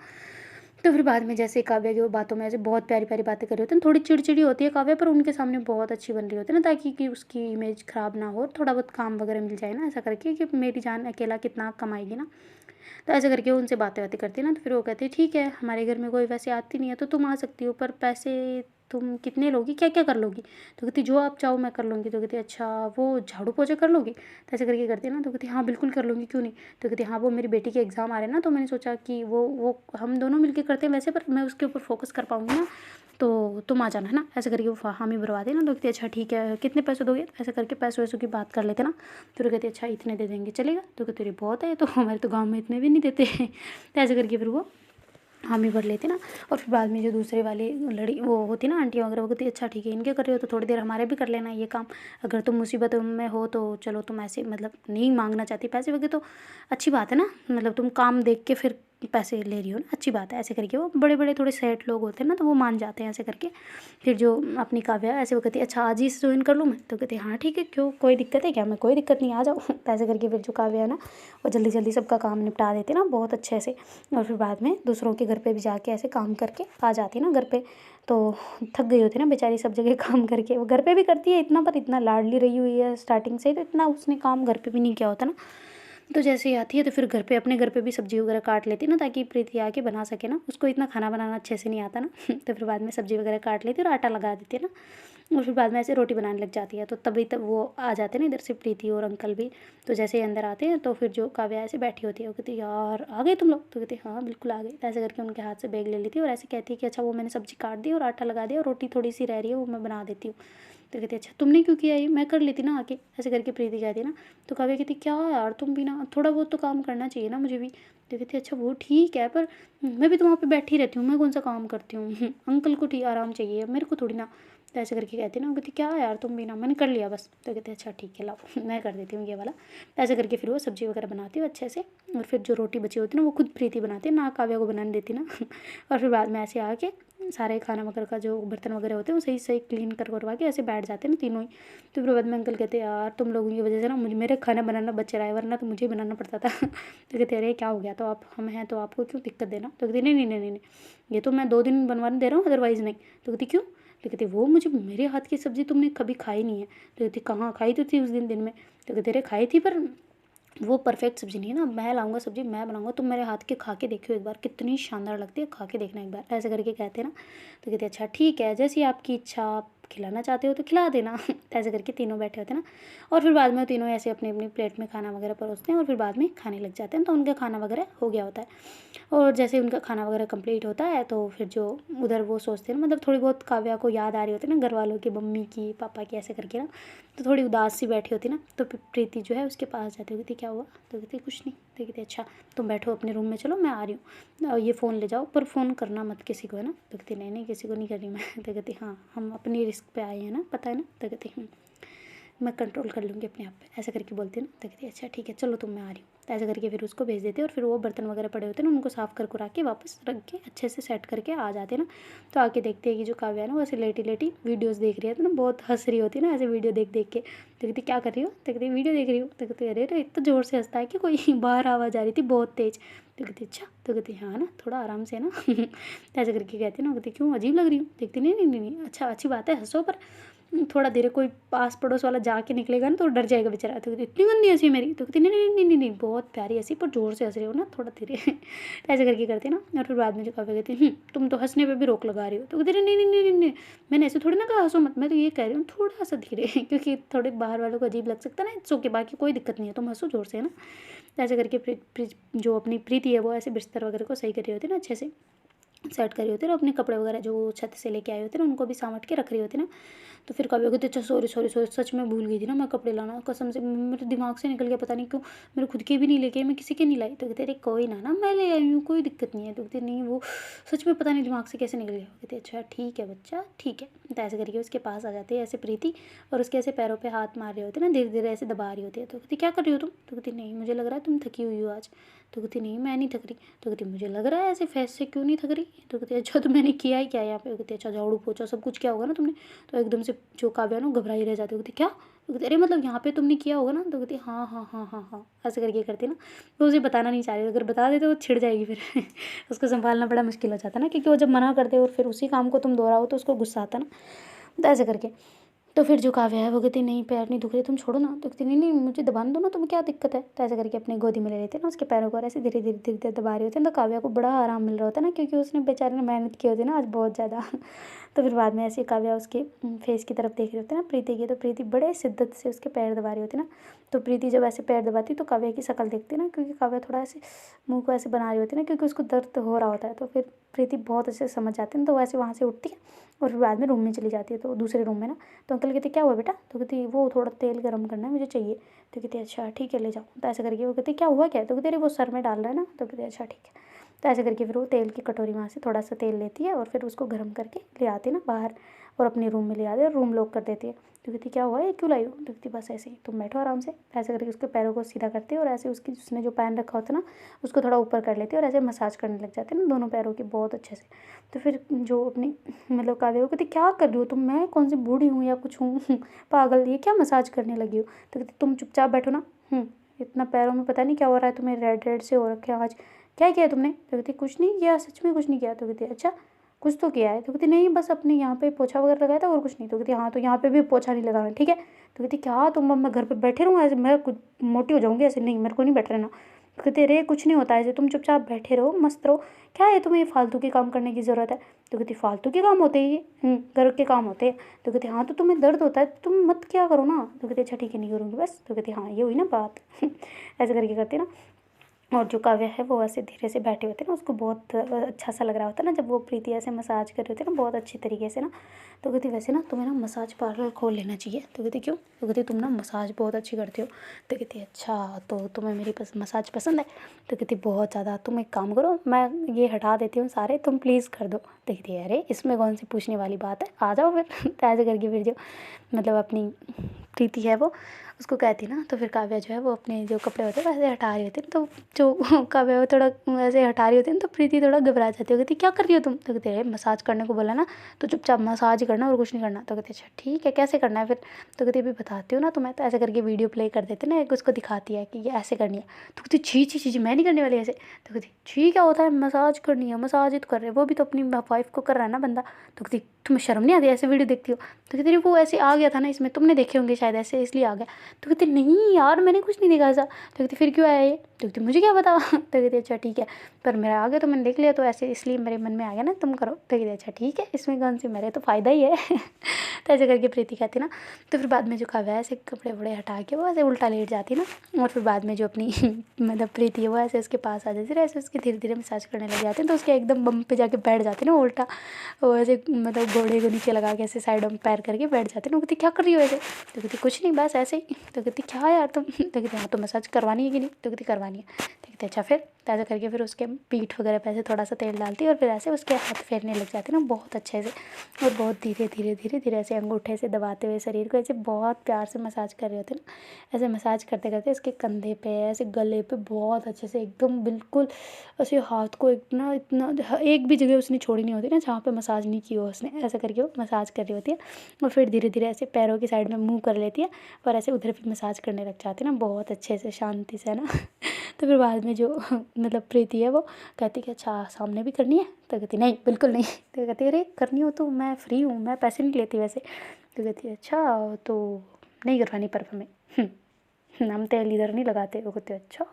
तो फिर बाद में जैसे काव्या की वो बातों में ऐसे बहुत प्यारी प्यारी बातें कर रही होती हैं, थोड़ी चिड़चिड़ी होती है काव्या, पर उनके सामने बहुत अच्छी बन रही होती है ना, ताकि कि उसकी इमेज ख़राब ना हो, थोड़ा बहुत काम वगैरह मिल जाए ना ऐसा करके, कि मेरी जान अकेला कितना कमाएगी ना। तो ऐसे करके वो उनसे बातें बातें करती है ना, तो फिर वो कहती है ठीक है, हमारे घर में कोई वैसे आती नहीं है तो तुम आ सकती हो, पर पैसे तुम कितने लोगी, क्या क्या कर लोगी? तो कहती जो आप चाहो मैं कर लूँगी। तो कहती अच्छा वो झाड़ू पोछा कर लोगी? तो ऐसे करके करती है ना, तो कहती हाँ बिल्कुल कर लूँगी, क्यों नहीं? तो कहती हाँ वो मेरी बेटी के एग्ज़ाम आ रहे हैं ना, तो मैंने सोचा कि वो हम दोनों मिलके करते हैं वैसे, पर मैं उसके ऊपर फोकस कर पाऊँगी ना, तो तुम आ जाना है ना। ऐसे करके वो हामी भरवा देना। तो कहती अच्छा ठीक है, कितने पैसे दोगे? ऐसे करके पैसों वैसों की बात कर लेते ना। तो वो कहती अच्छा इतने दे देंगे, चलेगा? तो कहते अरे बहुत है, तो हमारे तो गाँव में इतने भी नहीं देते। तो ऐसे करके फिर वो हामी भर लेते ना। और फिर बाद में जो दूसरे वाली लड़ी वो होती ना आंटियाँ वगैरह, वो कहती अच्छा ठीक है, इनके कर रहे हो तो थोड़ी देर हमारे भी कर लेना ये काम। अगर तुम मुसीबत में हो तो चलो, तुम ऐसे मतलब नहीं मांगना चाहती पैसे वगैरह तो अच्छी बात है ना, मतलब तुम काम देख के फिर पैसे ले रही हो ना, अच्छी बात है। ऐसे करके वो बड़े बड़े थोड़े सेठ लोग होते हैं ना, तो वो मान जाते हैं ऐसे करके। फिर जो अपनी काव्या है ऐसे वो कहती है अच्छा आज ही से ज्वाइन कर लूँ मैं? तो कहती हाँ ठीक है, क्यों कोई दिक्कत है क्या? मैं कोई दिक्कत नहीं, आ जाओ। तो ऐसे करके फिर जो काव्या है ना, वो जल्दी जल्दी सबका काम निपटा देते ना बहुत अच्छे से। और फिर बाद में दूसरों के घर पे भी जाके ऐसे काम करके आ जाती ना घर पे। तो थक गई होती ना बेचारी सब जगह काम करके। वो घर पे भी करती है इतना, पर इतना लाडली रही हुई है स्टार्टिंग से, तो इतना उसने काम घर पे भी नहीं किया होता ना। तो जैसे ही आती है तो फिर घर पे अपने घर पे भी सब्जी वगैरह काट लेती है ना, ताकि प्रीति आके बना सके ना। उसको इतना खाना बनाना अच्छे से नहीं आता ना। तो फिर बाद में सब्जी वगैरह काट लेती है और आटा लगा देती है ना। और फिर बाद में ऐसे रोटी बनाने लग जाती है। तो तभी तब वो आ जाते हैं ना इधर से, प्रीति और अंकल भी। तो जैसे ही अंदर आते हैं तो फिर जो काव्या ऐसे बैठी होती है, वो कहती है यार आ गए तुम लोग? तो कहती हाँ बिल्कुल आ गए। तो ऐसे करके उनके हाथ से बैग ले लेती है और ऐसे कहती है कि अच्छा वो मैंने सब्जी काट दी और आटा लगा दिया और रोटी थोड़ी सी रह रही है वो मैं बना देती हूँ। तो कहती अच्छा तुमने क्यों किया ये, मैं कर लेती ना आके। ऐसे करके प्रीति कहती है ना। तो काव्या कहती क्या यार तुम भी ना, थोड़ा बहुत तो काम करना चाहिए ना मुझे भी। तो कहती अच्छा वो ठीक है, पर मैं भी तो वहाँ पे बैठी रहती हूँ, मैं कौन सा काम करती हूँ? अंकल को ठीक आराम चाहिए, मेरे को थोड़ी ना। तो ऐसे करके कहती ना, वो कहती क्या यार तुम भी ना, मैंने कर लिया बस। तो कहते अच्छा ठीक है लाओ, मैं कर देती हूँ ये वाला। तो ऐसे करके फिर वो सब्जी वगैरह बनाती है अच्छे से। और फिर जो रोटी बची होती है ना, वो खुद प्रीति बनाती है ना, काव्या को बनाने देती ना। और फिर बाद में ऐसे आके सारे खाना वगैरह का जो बर्तन वगैरह होते हैं वो सही सही क्लीन करवा के ऐसे बैठ जाते हैं ना तीनों ही। तो फिर बाद में अंकल कहते हैं यार तुम लोगों की वजह से ना मुझे मेरे खाना बनाना बच रहा है, वरना तो मुझे ही बनाना पड़ता था। तो कहते अरे क्या हो गया, तो आप हम हैं तो आपको क्यों दिक्कत देना? तो कहती नहीं नहीं नहीं नहीं, ये तो मैं 2 दिन बनवाने दे रहा हूँ, अदरवाइज़ नहीं। तो कहती क्यों? तो कहती वो मुझे मेरे हाथ की सब्ज़ी तुमने कभी खाई नहीं है। तो कहती कहाँ खाई तो थी उस दिन में। तो कहते अरे खाई थी, पर वो परफेक्ट सब्ज़ी नहीं है ना, मैं लाऊंगा सब्ज़ी मैं बनाऊंगा, तुम मेरे हाथ के खा के देखियो एक बार, कितनी शानदार लगती है, खा के देखना एक बार। ऐसे करके कहते हैं ना। तो कहते अच्छा ठीक है, जैसी आपकी इच्छा, आप खिलाना चाहते हो तो खिला देना। ऐसे करके तीनों बैठे होते हैं ना। और फिर बाद में तीनों ऐसे अपनी अपनी प्लेट में खाना वगैरह परोसते हैं और फिर बाद में खाने लग जाते हैं। तो उनका खाना वगैरह हो गया होता है। और जैसे उनका खाना वगैरह कंप्लीट होता है तो फिर जो उधर वो सोचते हैं ना, मतलब थोड़ी बहुत काव्या को याद आ रही होती है ना घर वालों की, मम्मी की पापा की, ऐसे करके ना। तो थोड़ी उदास सी बैठी होती ना। तो प्रीति जो है उसके पास जाती होती, क्या हुआ? तो कहती कुछ नहीं। तो कहती अच्छा तुम बैठो अपने रूम में, चलो मैं आ रही हूँ, और ये फ़ोन ले जाओ, पर फ़ोन करना मत किसी को, है ना? तो कहती नहीं नहीं किसी को नहीं कर रही मैं। तो कहती हाँ हम अपनी रिस्क पे आए हैं ना, पता है ना? तो कहती मैं कंट्रोल कर लूँगी अपने आप पे, ऐसे करके बोलती है ना। तो कहती अच्छा ठीक है चलो तुम, मैं आ रही हूँ। तो ऐसे करके फिर उसको भेज देते हैं और फिर वो बर्तन वगैरह पड़े होते हैं ना, उनको साफ़ कर कुरा के वापस रख के अच्छे से सेट करके आ जाते हैं ना। तो आके देखते हैं कि जो काव्या है ना वो ऐसे लेटी लेटी वीडियोज़ देख रही है, तो ना बहुत हंस रही होती है ना ऐसे वीडियो देख देख के। तो कहती क्या कर रही हो? तो कहती वीडियो देख रही हूँ। तो कहती अरे अरे इतना ज़ोर से हंसता है कि कोई बाहर आवाज़ आ रही थी बहुत तेज़। तो कहती अच्छा। तो कहती हाँ ना थोड़ा आराम से ना। तो ऐसे करके कहती ना, कहती क्यों अजीब लग रही हूँ? देखती नहीं नहीं नहीं नहीं अच्छा अच्छी बात है हंसो, पर थोड़ा देर कोई पास पड़ोस वाला जाके निकलेगा ना तो डर जाएगा बेचारा। तो कहती इतनी गंदी हंसी मेरी? तो कहती नहीं नहीं नहीं नहीं नहीं बहुत प्यारी हंसी, पर जोर से हंस रही हो ना थोड़ा धीरे। ऐसे करके करती ना। और फिर बाद में जो काव्या कहती तुम तो हंसने पे भी रोक लगा रही हो। तो कहती नहीं नहीं नहीं नहीं नहीं मैंने ऐसे थोड़ी ना कहा हंसो मत, मैं तो ये कह रही हूँ थोड़ा सा धीरे। क्योंकि थोड़े बाहर वालों को अजीब लग सकता है ना, इट्स ओके, बाकी कोई दिक्कत नहीं है, तुम हंसो जोर से, है ना? तो ऐसे करके जो अपनी प्रीति है वो ऐसे बिस्तर वगैरह को सही करी होती है ना, अच्छे से सेट करी होती है और अपने कपड़े वगैरह जो छत से लेके आए होते हैं ना उनको भी सामट के रख रही होती है ना। तो फिर कभी कहती अच्छा सॉरी सॉरी सॉरी, सच में भूल गई थी ना मैं कपड़े लाना, कसम से मेरे दिमाग से निकल गया, पता नहीं क्यों, मेरे खुद के भी नहीं लेके आई, मैं किसी के नहीं लाई। तो कहते अरे कोई ना ना मैं ले आई हूँ, कोई दिक्कत नहीं है। तो कहते नहीं वो सच में पता नहीं दिमाग से कैसे निकल गया। कहते अच्छा ठीक है बच्चा ठीक है। तो ऐसे करके उसके पास आ जाती है ऐसे प्रीति, और उसके ऐसे पैरों पर हाथ मार रहे होते ना, धीरे धीरे ऐसे दबा रही होती है। तो कहती क्या कर रही हो तुम? तो कहती नहीं मुझे लग रहा है तुम थकी हुई हो आज। तो कहती नहीं मैं नहीं थक रही। तो कहती मुझे लग रहा है ऐसे फेस से क्यों नहीं थक रही? तो कहती अच्छा तो मैंने किया ही क्या यहाँ पे? कहती अच्छा झाड़ू पोछा सब कुछ किया होगा ना तुमने? तो एकदम से जो काव्या ना घबराई रह जाती है, कहती क्या? तो कहती अरे मतलब यहाँ पे तुमने किया होगा ना? तो कहती हाँ हाँ हाँ हाँ हाँ, ऐसे करके करती ना। तो उसे बताना नहीं चाह रही, अगर बता दे तो वो छिड़ जाएगी फिर। उसको संभालना बड़ा मुश्किल हो जाता है ना, क्योंकि वो जब मना करते और फिर उसी काम को तुम दोहराओ तो उसको गुस्सा आता ना। तो ऐसे करके तो फिर जो काव्या है वो कहती नहीं पैर नहीं दुख रहे, तुम छोड़ो ना। तो कहती नहीं नहीं मुझे दबाने दो ना, तुम्हें क्या दिक्कत है। तो ऐसे करके अपनी गोदी में ले लेते हैं ना उसके पैरों को, और ऐसे धीरे धीरे धीरे धीरे दबा रहे होते हैं। तो काव्या को बड़ा आराम मिल रहा होता है ना, क्योंकि उसने बेचारे ने मेहनत की होती है ना आज बहुत ज़्यादा। तो फिर बाद में ऐसे काव्या उसके फेस की तरफ देख रहे होते हैं ना प्रीति की, तो प्रीति बड़े शिद्दत से उसके पैर दबा रही होती है ना। तो प्रीति जब ऐसे पैर दबाती तो काव्या की शक्ल देखती है ना, क्योंकि काव्या थोड़ा ऐसे मुंह को ऐसे बना रही होती है ना, क्योंकि उसको दर्द हो रहा होता है। तो फिर प्रीति बहुत अच्छे से समझ जाती है ना, तो वैसे वहाँ से उठती है और फिर बाद में रूम में चली जाती है, तो दूसरे रूम में ना। तो अंकल कहते क्या हुआ बेटा। तो कहती वो थोड़ा तेल गर्म करना है मुझे चाहिए। तो कहती अच्छा ठीक है ले जाओ। तो ऐसे करके वो कहती क्या हुआ क्या। तो कहती अरे वो सर में डाल रहा है ना। तो कहती अच्छा ठीक है। तो ऐसे करके फिर वो तेल की कटोरी वहाँ से थोड़ा सा तेल लेती है और फिर उसको गर्म करके ले आती है ना बाहर, और अपने रूम में ले आती है और रूम लॉक कर देती है। तो कहती क्या हुआ ये क्यों लाई हो। तो कहती बस ऐसे ही, तुम बैठो आराम से। ऐसे करके उसके पैरों को सीधा करती है और ऐसे उसकी उसने जो पैन रखा होता है ना उसको थोड़ा ऊपर कर लेती है और ऐसे मसाज करने लग जाते हैं ना दोनों पैरों की बहुत अच्छे से। तो फिर जो अपनी मतलब काव्या को कहती क्या कर रही हो तुम, मैं कौन सी बूढ़ी हूँ या कुछ हूँ पागल, ये क्या मसाज करने लगी हो। तो कहती तुम चुपचाप बैठो ना। इतना पैरों में पता नहीं क्या हो रहा है तुम्हें, रेड रेड से हो रखे हैं आज, क्या किया तुमने। तो कहती कुछ नहीं किया, सच में कुछ नहीं किया। तो कहती अच्छा कुछ तो किया है। तो कहती नहीं बस अपने यहाँ पे पोछा वगैरह लगाया था और कुछ नहीं। तो कहती हाँ तो यहाँ पे भी पोछा नहीं लगाना ठीक है। तो कहती क्या तुम, अब मैं घर पे बैठे रहूँ ऐसे, मैं कुछ मोटी हो जाऊँगी ऐसे, नहीं मेरे को नहीं बैठ रहना। तो कहती अरे कुछ नहीं होता ऐसे, तुम चुपचाप बैठे रहो मस्त रहो, क्या है तुम्हें ये फालतू के काम करने की ज़रूरत है। तो कहती फालतू के काम होते हैं ये, घर के काम होते हैं। तो कहती हाँ तो तुम्हें दर्द होता है तुम मत क्या करो ना। तो कहती अच्छा ठीक है नहीं करूँगी बस। तो कहती हाँ ये हुई ना बात। ऐसे करके करती ना। और जो काव्या है वो ऐसे धीरे से बैठे होते हैं ना, उसको बहुत अच्छा सा लग रहा होता है ना जब वो प्रीति ऐसे मसाज कर रहे होते हैं ना बहुत अच्छी तरीके से ना। तो कहती वैसे ना तुम्हें ना मसाज पार्लर खोल लेना चाहिए। तो कहती क्यों। तो कहती तुम ना मसाज बहुत अच्छी करती हो। तो कहती अच्छा तो तुम्हें मेरी मसाज पसंद है। तो कहती बहुत ज़्यादा, तुम एक काम करो मैं ये हटा देती हूँ सारे, तुम प्लीज़ कर दो। तो कहती अरे इसमें कौन सी पूछने वाली बात है, आ जाओ फिर। तो ऐसे करके फिर जो मतलब अपनी प्रीति है वो उसको कहती ना, तो फिर काव्या जो है वो अपने जो कपड़े होते हैं वैसे हटा रही होती है। तो जो काव्या वो थोड़ा वैसे हटा रही होती है तो प्रीति थोड़ा घबरा जाती है, कहती क्या कर रही हो तुम। तो कहती है मसाज करने को बोला ना तो चुपचाप मसाज ही करना और कुछ नहीं करना। तो कहती अच्छा ठीक है कैसे करना है फिर। तो कहती अभी बताती हूँ ना तुम्हें। तो ऐसे करके वीडियो प्ले कर देते ना, एक उसको दिखाती है कि ये ऐसे करनी है। तो कहती छी छी छी मैं नहीं करने वाली ऐसे। तो कहती छी क्या होता है, मसाज करनी है, मसाज ही तो कर रहे वो भी तो अपनी वाइफ को कर रहा है ना बंदा। तो कहती तुम्हें शर्म नहीं आती ऐसे वीडियो देखती हो। तो कहती वो ऐसे आ गया था ना इसमें, तुमने देखे होंगे शायद ऐसे इसलिए आ गया। तो कहती नहीं यार मैंने कुछ नहीं देखा ऐसा। तो कहती फिर क्यों आया ये। तो कहती मुझे क्या पता। तो कहती अच्छा ठीक है, पर मेरा आ गया तो मैंने देख लिया तो ऐसे इसलिए मेरे मन में आ गया ना तुम करो। तो कहती अच्छा ठीक है इसमें कौन सी, मेरे तो फ़ायदा ही है। तो ऐसे करके प्रीति कहती ना। तो फिर बाद में जो काव्या ऐसे कपड़े वपड़े हटा के वो ऐसे उल्टा लेट जाती ना, और फिर बाद में जो अपनी मतलब प्रीति है वो ऐसे उसके पास आ जाती है, ऐसे उसके धीरे धीरे मसाज करने लग जाते हैं। तो उसके एकदम बम पे जाके बैठ जाती है ना उल्टा, वो ऐसे मतलब घोड़े को नीचे लगा के ऐसे साइडों में पैर करके बैठ जाते हैं ना। कहती क्या कर रही हो ऐसे। तो कहती कुछ नहीं बस ऐसे ही। तो कहती क्या यार तुम। तो कहती हाँ तो मसाज करवानी है कि नहीं। तो कहती करवानी है। तो कहती अच्छा फिर। तो ऐसा करके फिर उसके पीठ वगैरह पे ऐसे थोड़ा सा तेल डालती है और फिर ऐसे उसके हाथ फेरने लग जाते हैं ना बहुत अच्छे से, और बहुत धीरे धीरे धीरे धीरे ऐसे अंगूठे से दबाते हुए शरीर को ऐसे बहुत प्यार से मसाज कर रहे होते हैं ना। ऐसे मसाज करते करते इसके कंधे पे ऐसे गले पे बहुत अच्छे से एकदम बिल्कुल ऐसे हाथ को इतना इतना एक भी जगह उसने छोड़ी नहीं होती ना जहाँ पे मसाज नहीं की हो उसने। ऐसा करके वो मसाज कर रही होती है और फिर धीरे धीरे ऐसे पैरों की साइड में मुँह कर लेती है और ऐसे उधर भी मसाज करने लग जाती है ना बहुत अच्छे से शांति से ना। तो फिर बाद में जो मतलब प्रीति है वो कहती कि अच्छा सामने भी करनी है। तो कहती नहीं बिल्कुल नहीं। तो कहती अरे करनी हो तो मैं फ्री हूँ, मैं पैसे नहीं लेती वैसे। तो कहती अच्छा तो नहीं करवानी पर हमें, हम तेल इधर नहीं लगाते। वो कहते अच्छा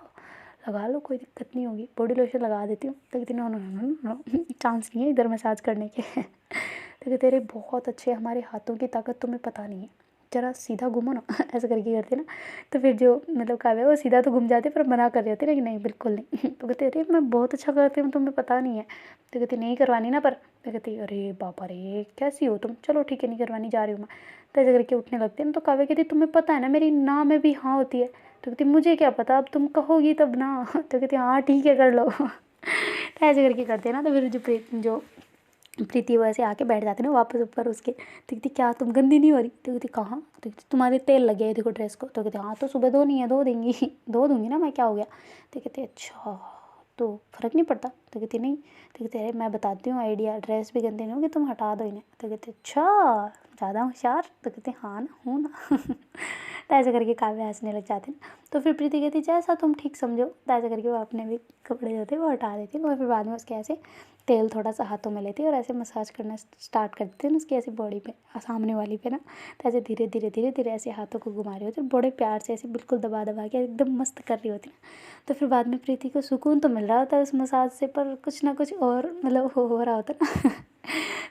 लगा लो कोई दिक्कत नहीं होगी, बॉडी लोशन लगा देती हूँ। तो कहती no no no no chance नहीं है इधर मसाज करने के। तो कहते अरे बहुत अच्छे हमारे हाथों की ताकत तुम्हें पता नहीं है, जरा सीधा घूमो ना। ऐसा करके करते ना। तो फिर जो मतलब काव्या वो सीधा तो घूम जाते पर मना कर रहे होते ना कि नहीं बिल्कुल नहीं। तो कहते अरे मैं बहुत अच्छा करती हूँ तुम्हें पता नहीं है। तो कहती नहीं करवानी ना पर। तो कहती अरे बाबा रे कैसी हो तुम, चलो ठीक है नहीं करवानी जा रही हूँ मैं। तो ऐसे करके उठने लगते हैं ना। तो काव्या कहती तुम्हें पता है ना मेरी ना में भी हाँ होती है। तो कहती मुझे क्या पता, अब तुम कहोगी तब ना। तो कहती हाँ ठीक है कर लो। तो ऐसे करके करते हैं ना। तो फिर जो प्रीति वो ऐसे आके बैठ जाती ना वापस ऊपर उसके। तो कहती क्या तुम गंदी नहीं हो रही। तो कहती कहाँ। तो कहती तुम्हारे तेल लगे है देखो ड्रेस को। तो कहती हाँ तो सुबह धो नहीं है, धो देंगी। धो दूँगी ना मैं, क्या हो गया। तो कहती अच्छा तो फ़र्क नहीं पड़ता। तो कहती नहीं। तो कहती अरे मैं बताती हूँ आइडिया, ड्रेस भी गंदी नहीं होगी, तुम हटा दो इन्हें। तो कहती अच्छा ज़्यादा होशियार। तो कहती हाँ ना हूँ ना। तो ऐसे करके काव्या हंसने लग जाते ना। तो फिर प्रीति कहती जैसा तुम ठीक समझो। तो ऐसे करके वो अपने भी कपड़े जो थे वो हटा देती और फिर बाद में उसके ऐसे तेल थोड़ा सा हाथों में लेती और ऐसे मसाज करना स्टार्ट कर देती है ना उसकी ऐसी बॉडी पे, सामने वाली पे ना। तो ऐसे धीरे धीरे धीरे धीरे ऐसे हाथों को घुमा रही होती है, बड़े प्यार से ऐसे बिल्कुल दबा दबा के एकदम मस्त कर रही होती ना। तो फिर बाद में प्रीति को सुकून तो मिल रहा होता है उस मसाज से, पर कुछ ना कुछ और मतलब हो रहा होता है ना।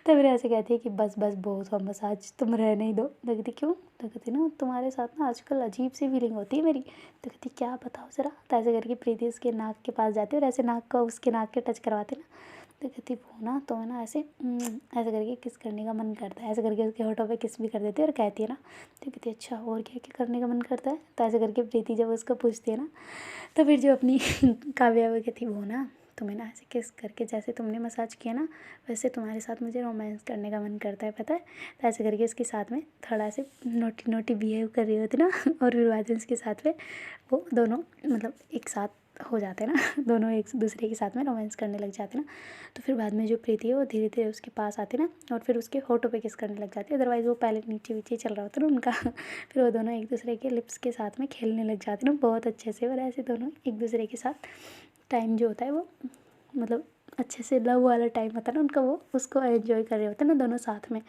तो फिर ऐसे कहती है कि बस बस बहुत हुआ मसाज, तुम रहने ही दो। तो कहती क्यों? तो कहती ना तुम्हारे साथ ना आजकल अजीब सी फीलिंग होती है मेरी। तो कहती क्या बताओ ज़रा। तो ऐसे करके प्रीति उसके नाक के पास जाती है और ऐसे नाक को उसके नाक के टच करवाते ना। तो कहती वो ना तो है ना ऐसे ऐसे करके किस करने का मन करता है। ऐसे करके उसके होठों पे किस भी कर देती है और कहती है ना। तो कहती अच्छा और क्या क्या करने का मन करता है। तो ऐसे करके प्रीति जब उसको पूछती है ना, तो फिर जो अपनी काव्या वो कहती वो ना तुम्हें ना ऐसे किस करके जैसे तुमने मसाज किया ना वैसे तुम्हारे साथ मुझे रोमांस करने का मन करता है पता है। तो ऐसे करके उसके साथ में थोड़ा से नोटी नोटी बिहेव कर रही होती ना। और फिर बाद में उसके साथ में वो दोनों मतलब एक साथ हो जाते हैं ना। दोनों एक दूसरे के साथ में रोमांस करने लग जाते हैं ना। तो फिर बाद में जो प्रीति है वो धीरे धीरे उसके पास आती है ना और फिर उसके होठों पे किस करने लग जाती है। अदरवाइज़ वो पहले नीचे नीचे चल रहा होता है ना उनका। फिर वो दोनों एक दूसरे के लिप्स के साथ में खेलने लग जाते हैं ना बहुत अच्छे से। और ऐसे दोनों एक दूसरे के साथ टाइम जो होता है वो मतलब अच्छे से लव वाला टाइम होता है ना उनका, वो उसको एंजॉय कर रहे होते हैं ना दोनों साथ में।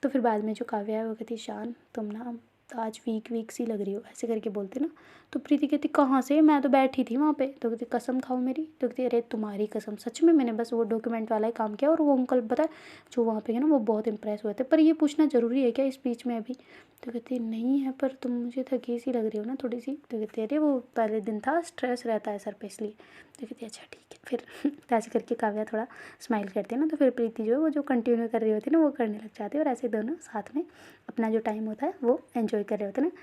तो फिर बाद में जो काव्या है वो कहती शान तुम ना आज वीक वीक सी लग रही हो ऐसे करके बोलते ना। तो प्रीति कहती कहाँ से, मैं तो बैठी थी वहाँ पे। तो कहती कसम खाओ मेरी। तो कहती अरे तुम्हारी कसम, सच में मैंने बस वो डॉक्यूमेंट वाला ही काम किया। और वो अंकल पता है जो वहाँ पे है ना वो बहुत इंप्रेस हुए थे। पर ये पूछना ज़रूरी है क्या इस बीच में अभी। तो कहती नहीं है पर तुम मुझे थकी सी लग रही हो ना थोड़ी सी। तो कहती अरे वो पहले दिन था स्ट्रेस रहता है सर पे इसलिए। तो कहती अच्छा ठीक है फिर। तो ऐसे करके काव्या थोड़ा स्माइल करती है ना। तो फिर प्रीति जो है वो जो कंटिन्यू कर रही होती है ना वो करने लग जाती है और ऐसे दोनों साथ में अपना जो टाइम होता है वो एंजॉय कर रहे होते हैं ना।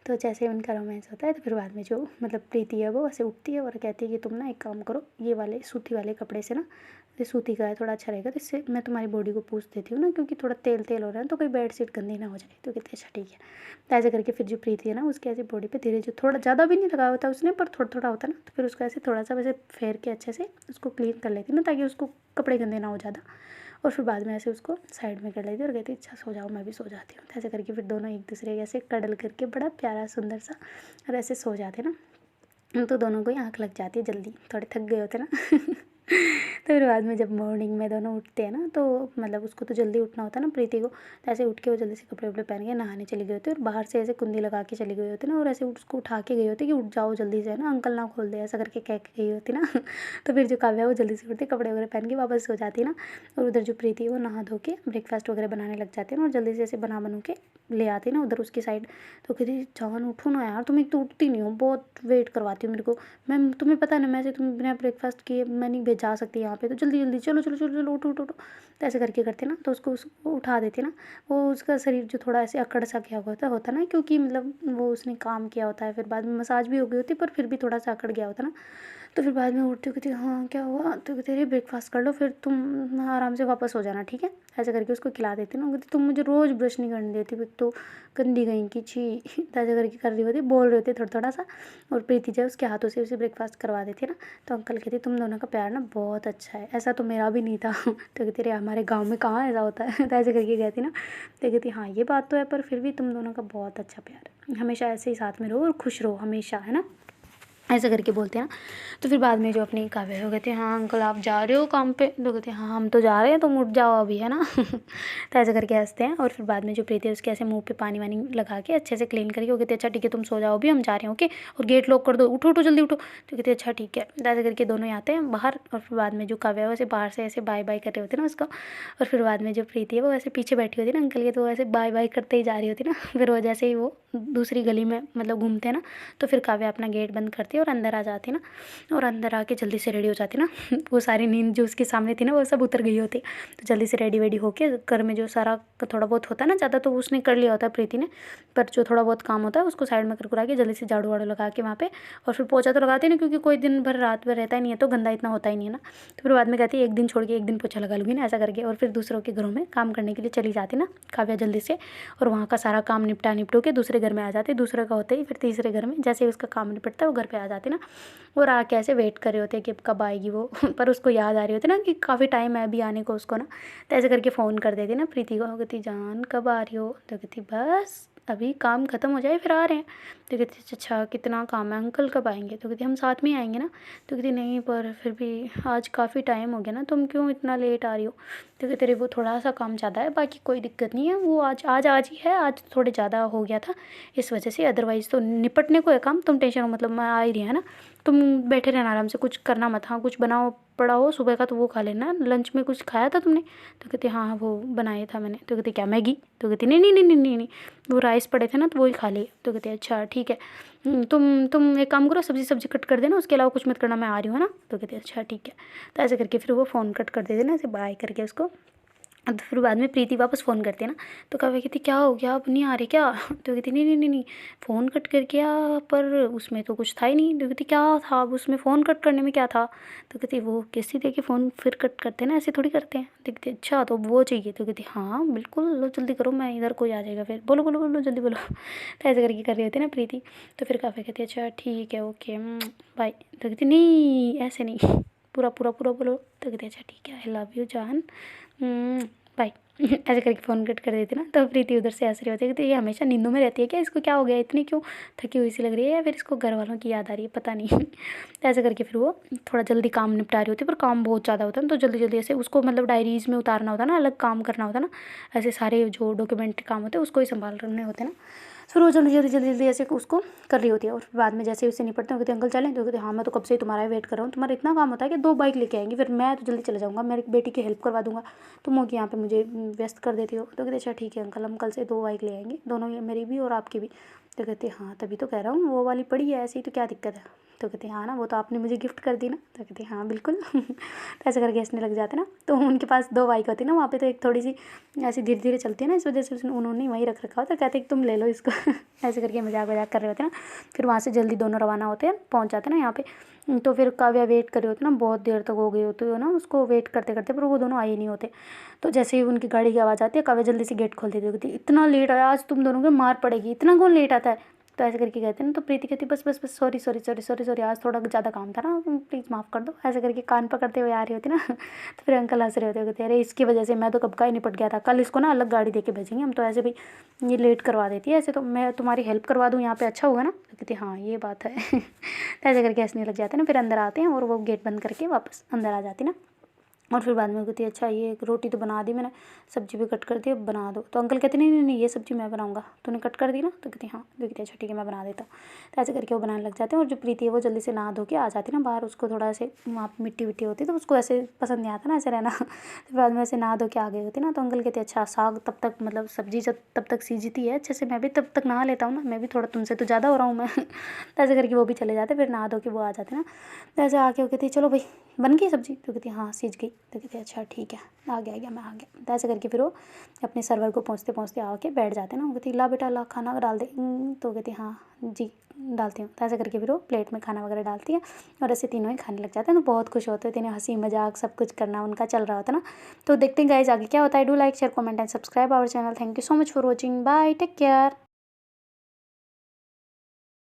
तो जैसे उनका रोमांस होता है तो फिर बाद में जो मतलब प्रीति है वो ऐसे उठती है और कहती है कि तुम ना एक काम करो ये वाले सूती वाले कपड़े से ना, ये सूती का है थोड़ा अच्छा रहेगा तो इससे मैं तुम्हारी बॉडी को पूछ देती हूँ ना क्योंकि थोड़ा तेल तेल हो रहा है तो कोई बेडशीट गंदी ना हो जाए। तो कहते अच्छा ठीक है। तो ऐसे करके फिर जो प्रीति है ना उसके ऐसे बॉडी पे धीरे जो थोड़ा ज़्यादा भी नहीं लगाया होता उसने पर थोड़ा थोड़ा होता है ना। तो फिर उसको ऐसे थोड़ा सा वैसे फेर के अच्छे से उसको क्लीन कर लेती ना ताकि उसको कपड़े गंदे ना हो ज़्यादा। और फिर बाद में ऐसे उसको साइड में कर लेती और कहती अच्छा सो जाओ मैं भी सो जाती हूँ। तो ऐसे करके फिर दोनों एक दूसरे के ऐसे कडल करके बड़ा प्यारा सुंदर सा और ऐसे सो जाते ना। तो दोनों को ही आँख लग जाती है जल्दी, थोड़े थक गए होते ना। तो फिर बाद में जब मॉर्निंग में दोनों उठते हैं ना तो मतलब उसको तो जल्दी उठना होता है ना प्रीति को। तो ऐसे उठ के वो जल्दी से कपड़े वपड़े पहन के नहाने चली गई होती है और बाहर से ऐसे कुंडी लगा के चली गई होती ना और ऐसे उसको उठा के गई होती कि उठ जाओ जल्दी से ना अंकल ना खोल दे ऐसा करके कह के गई होती ना। तो फिर जो काव्या वो जल्दी से उठती कपड़े वगैरह पहन के वापस सो जाती है ना। और उधर जो प्रीति है वो नहा धो के ब्रेकफास्ट वगैरह बनाने लग जाती है ना और जल्दी से ऐसे बना के ले आती ना उधर उसकी साइड। तो कहती जान उठो ना यार, तुम एक तो उठती नहीं हो, बहुत वेट करवाती हो मेरे को। मैं तुम्हें पता है ना मैं से तुम बिना ब्रेकफास्ट किए मैं नहीं भेज जा सकती यहाँ पे, तो जल्दी जल्दी चलो चलो चलो चलो उठो उठो उठो। तो ऐसे करके करते ना तो उसको उठा देते ना। वो उसका शरीर जो थोड़ा ऐसे अकड़ सा गया होता ना क्योंकि मतलब वो उसने काम किया होता है, फिर बाद में मसाज भी हो गई होती पर फिर भी थोड़ा सा अकड़ गया होता ना। तो फिर बाद में उठती कहती हाँ क्या हुआ। तो कहते अरे ब्रेकफास्ट कर लो फिर तुम आराम से वापस हो जाना ठीक है। ऐसे करके उसको खिला देती ना। कहती तुम मुझे रोज़ ब्रश नहीं करने देती, फिर तो गंदी गई की छी। ऐसे करके कर रही होती बोल रहे होते थोड़ा थोड़ा सा। और प्रीति जो उसके हाथों से उसे ब्रेकफास्ट करवा देती ना। तो अंकल कहते तुम दोनों का प्यार ना बहुत अच्छा है, ऐसा तो मेरा भी नहीं था। तो कहती अरे हमारे गाँव में कहाँ ऐसा होता है। तो ऐसे करके कहती ना। तो कहती हाँ ये बात तो है पर फिर भी तुम दोनों का बहुत अच्छा प्यार है, हमेशा ऐसे ही साथ में रहो और खुश रहो हमेशा है ना, ऐसा करके बोलते हैं ना। तो फिर बाद में जो अपनी काव्या हो कहते हैं हाँ अंकल आप जा रहे हो काम पे। तो कहते हैं हाँ हम तो जा रहे हैं तुम उठ जाओ अभी है ना। तो ऐसा करके हंसते हैं। और फिर बाद में जो प्रीति है उसके ऐसे मुंह पे पानी वानी लगा के अच्छे से क्लीन करके वो कहते हैं अच्छा ठीक है तुम सो जाओ अभी हम जा रहे हैं ओके, और गेट लॉक कर दो, उठो उठो जल्दी उठो। तो कहते हैं अच्छा ठीक है। तो ऐसा करके दोनों आते हैं बाहर। और फिर बाद में जो काव्या है वैसे बाहर से ऐसे बाय बाय कर रहे होते ना उसको। और फिर बाद में जो प्रीति है वो वैसे पीछे बैठी होती है ना अंकल के, तो वैसे बाय बाय करते ही जा रही होती ना। फिर वो जैसे ही वो दूसरी गली में मतलब घूमते हैं ना तो फिर काव्या अपना गेट बंद करती है और अंदर आ जाती है ना। और अंदर आके जल्दी से रेडी हो जाती ना। वो सारी नींद जो उसके सामने थी ना वो सब उतर गई होती। तो जल्दी से रेडी वेडी होके घर में जो सारा थोड़ा बहुत होता है ना, ज़्यादा तो उसने कर लिया होता है प्रीति ने, पर जो थोड़ा बहुत काम होता है उसको साइड में कर करा के जल्दी से झाड़ू वाड़ू लगा के वहाँ पे। और फिर पोछा तो लगाती ना क्योंकि कोई दिन भर रात भर रहता ही नहीं है तो गंदा इतना होता ही नहीं है ना। तो फिर बाद में कहती है एक दिन छोड़ के एक दिन पोछा लगा लूँगी ना ऐसा करके। और फिर दूसरों के घरों में काम करने के लिए चली जाती ना काव्या जल्दी से। और वहाँ का सारा काम निपटो के दूसरे घर में आ जाती, दूसरे का होते ही फिर तीसरे घर में जैसे ही उसका काम निपटता है वो घर पे आ जाती ना। और आके ऐसे वेट कर रहे होते हैं कि अब कब आएगी वो। पर उसको याद आ रही होती ना कि काफ़ी टाइम है अभी आने को उसको ना। तो ऐसे करके फ़ोन कर देती ना प्रीति को, कहती जान कब आ रही हो। तो कहती बस अभी काम ख़त्म हो जाए फिर आ रहे हैं। तो कहती अच्छा कितना काम है, अंकल कब आएंगे? तो कहती हम साथ में ही आएंगे ना। तो कहती नहीं पर फिर भी आज काफ़ी टाइम हो गया ना, तुम क्यों इतना लेट आ रही हो? तो कहते अरे वो थोड़ा सा काम ज़्यादा है, बाकी कोई दिक्कत नहीं है, वो आज ही है, आज थोड़े ज़्यादा हो गया था इस वजह से, अदरवाइज़ तो निपटने को है काम, तुम टेंशन मतलब मैं आ ही रही है ना, तुम बैठे रहना आराम से, कुछ करना मत। हाँ कुछ बनाओ पड़ा हो सुबह का तो वो खा लेना, लंच में कुछ खाया था तुमने? तो कहती हाँ वो बनाया था मैंने। तो कहती क्या मैगी? तो कहती नहीं नहीं नहीं नहीं नहीं नहीं, वो राइस पड़े थे ना तो वही खा लिए। तो कहती अच्छा ठीक है, तुम एक काम करो, सब्जी कट कर देना, उसके अलावा कुछ मत करना, मैं आ रही हूँ है ना। तो कहती अच्छा ठीक है। तो ऐसे करके फिर वो फ़ोन कट कर देते ना, ऐसे बाय करके उसको। अब फिर बाद में प्रीति वापस फ़ोन करती है ना, तो काव्या कहती क्या हो गया, अब नहीं आ रही क्या? तो कहती नहीं नहीं नहीं नहीं, फ़ोन कट कर किया पर उसमें तो कुछ था ही नहीं। तो कहती क्या था अब उसमें, फ़ोन कट करने में क्या था? तो कहती वो किसी दे के फ़ोन फिर कट करते हैं ना, ऐसे थोड़ी करते हैं। तो कहती अच्छा तो वो चाहिए? तो कहती हाँ बिल्कुल, लो जल्दी करो, मैं इधर कोई आ जाएगा फिर, बोलो बोलो बोलो जल्दी बोलो। तो ऐसे करके कर रही होती है ना प्रीति। तो फिर काव्या कहती अच्छा ठीक है ओके बाय। तो कहती नहीं ऐसे नहीं, पूरा पूरा पूरा बोलो। तो कहती अच्छा ठीक है, आई लव यू जान, बाय। ऐसे करके फ़ोन कट कर देती ना। तो प्रीति उधर से हंस रही होती है कि ये हमेशा नींदों में रहती है क्या, इसको क्या हो गया, इतनी क्यों थकी हुई सी लग रही है, या फिर इसको घर वालों की याद आ रही है, पता नहीं। तो ऐसे करके फिर वो थोड़ा जल्दी काम निपटा रही होती है, पर काम बहुत ज़्यादा होता है ना, तो जल्दी जल्दी ऐसे उसको मतलब डायरीज़ में उतारना होता है ना, अलग काम करना होता है ना, ऐसे सारे जो डॉक्यूमेंट काम होते हैं उसको ही संभालने होते हैं ना। फिर वो जल्दी जल्दी जल्दी जल्दी ऐसे उसको कर रही होती है। और फिर बाद में जैसे उससे निपटते हैं, कहते अंकल चलें? तो कहते हाँ मैं तो कब से ही तुम्हारा वेट कर रहा हूँ, तुम्हारा इतना काम होता है कि 2 बाइक लेके आएंगी, फिर मैं तो जल्दी चले जाऊँगा, मेरी बेटी की हेल्प करवा दूँगा, तुम हो कि यहाँ पे मुझे व्यस्त कर देती हो। तो कहते अच्छा ठीक है अंकल, हम कल से 2 बाइक ले आएंगे, दोनों मेरी भी और आपकी भी। तो कहते हाँ तभी तो कह रहा हूँ, वो वाली पड़ी है ऐसे ही, तो क्या दिक्कत है? तो कहते हाँ ना, वो तो आपने मुझे गिफ्ट कर दी ना। तो कहते हाँ बिल्कुल। तो ऐसे करके हंसने लग जाते ना। तो उनके पास 2 बाइक होती ना वहाँ पे, तो एक थोड़ी सी ऐसी धीरे धीरे चलती है ना, इस वजह से उन्होंने वहीं रख रखा होता है। कहते तुम ले लो इसको। ऐसे करके मजाक वजाक कर रहे होते हैं ना। फिर वहाँ से जल्दी दोनों रवाना होते हैं, पहुँच जाते हैं ना यहाँ पे। तो फिर काव्या वेट कर रही होती है ना, बहुत देर तक हो गई होती है ना उसको वेट करते करते, पर वो दोनों आए नहीं होते। तो जैसे ही उनकी गाड़ी की आवाज़ आती है, काव्या जल्दी से गेट खोल देती होती है, इतना लेट आया आज, तुम दोनों को मार पड़ेगी, इतना कौन लेट आता है? तो ऐसे करके कहते हैं ना। तो प्रीति कहती बस बस बस, sorry sorry sorry sorry sorry, आज थोड़ा ज़्यादा काम था ना, प्लीज़ माफ़ कर दो। ऐसे करके कान पकड़ते हुए आ रही होती ना। तो फिर अंकल हंस रहे होते, कहते अरे इसकी वजह से मैं तो कब का ही निपट गया था, कल इसको ना अलग गाड़ी दे के भेजेंगे हम, तो ऐसे भी ये लेट करवा देती है, ऐसे तो मैं तुम्हारी हेल्प करवा दूँ यहाँ पे, अच्छा होगा ना? तो कहती हाँ ये बात है। तो ऐसे करके हंसने लग जाते हैं ना। फिर अंदर आते हैं और वो गेट बंद करके वापस अंदर आ जाती ना। और फिर बाद में कहती है अच्छा ये रोटी तो बना दी मैंने, सब्जी भी कट कर दी, अब बना दो। तो अंकल कहते नहीं नहीं नहीं, ये सब्जी मैं बनाऊंगा, तूने कट कर दी ना? तो कहती हाँ। तो कहती अच्छा ठीक है मैं बना देता हूँ। तो ऐसे करके वो बनाने लग जाते हैं। और जो प्रीति है वो जल्दी से नहा धो के आ जाती है ना बाहर, उसको थोड़ा ऐसे वहाँ पर मिट्टी विट्टी होती है तो उसको ऐसे पसंद नहीं आता ना ऐसे रहना। तो बाद में ऐसे नहा धो के आ गई होती ना। तो अंकल कहते अच्छा साग तब तक मतलब सब्जी जब तब तक सीजती है अच्छे से, मैं भी तब तक नहा लेता हूँ ना, मैं भी थोड़ा तुमसे तो ज़्यादा हो रहा हूँ मैं। तो ऐसे करके वो भी चले जाते, फिर नहा धो के वो आ जाते ना। तो ऐसे आके वो कहती चलो भाई बन गई सब्जी? तो कहती हाँ सीज गई। तो कहती अच्छा ठीक है, आ गया मैं आ गया। तो ऐसे करके फिर वो अपने सर्वर को पहुँचते पहुँचते आके बैठ जाते ना। वो कहती ला बेटा ला खाना डाल दे। तो कहती हाँ जी डालती हूँ। तो ऐसे करके फिर वो प्लेट में खाना वगैरह डालती है और ऐसे तीनों ही खाने लग जाते हैं। तो बहुत खुश होते हैं, तीनों हंसी मजाक सब कुछ करना उनका चल रहा होता है ना। तो देखते हैं गाइस आगे क्या होता है। Do like share comment and subscribe our channel. Thank you so much for watching, bye, take care.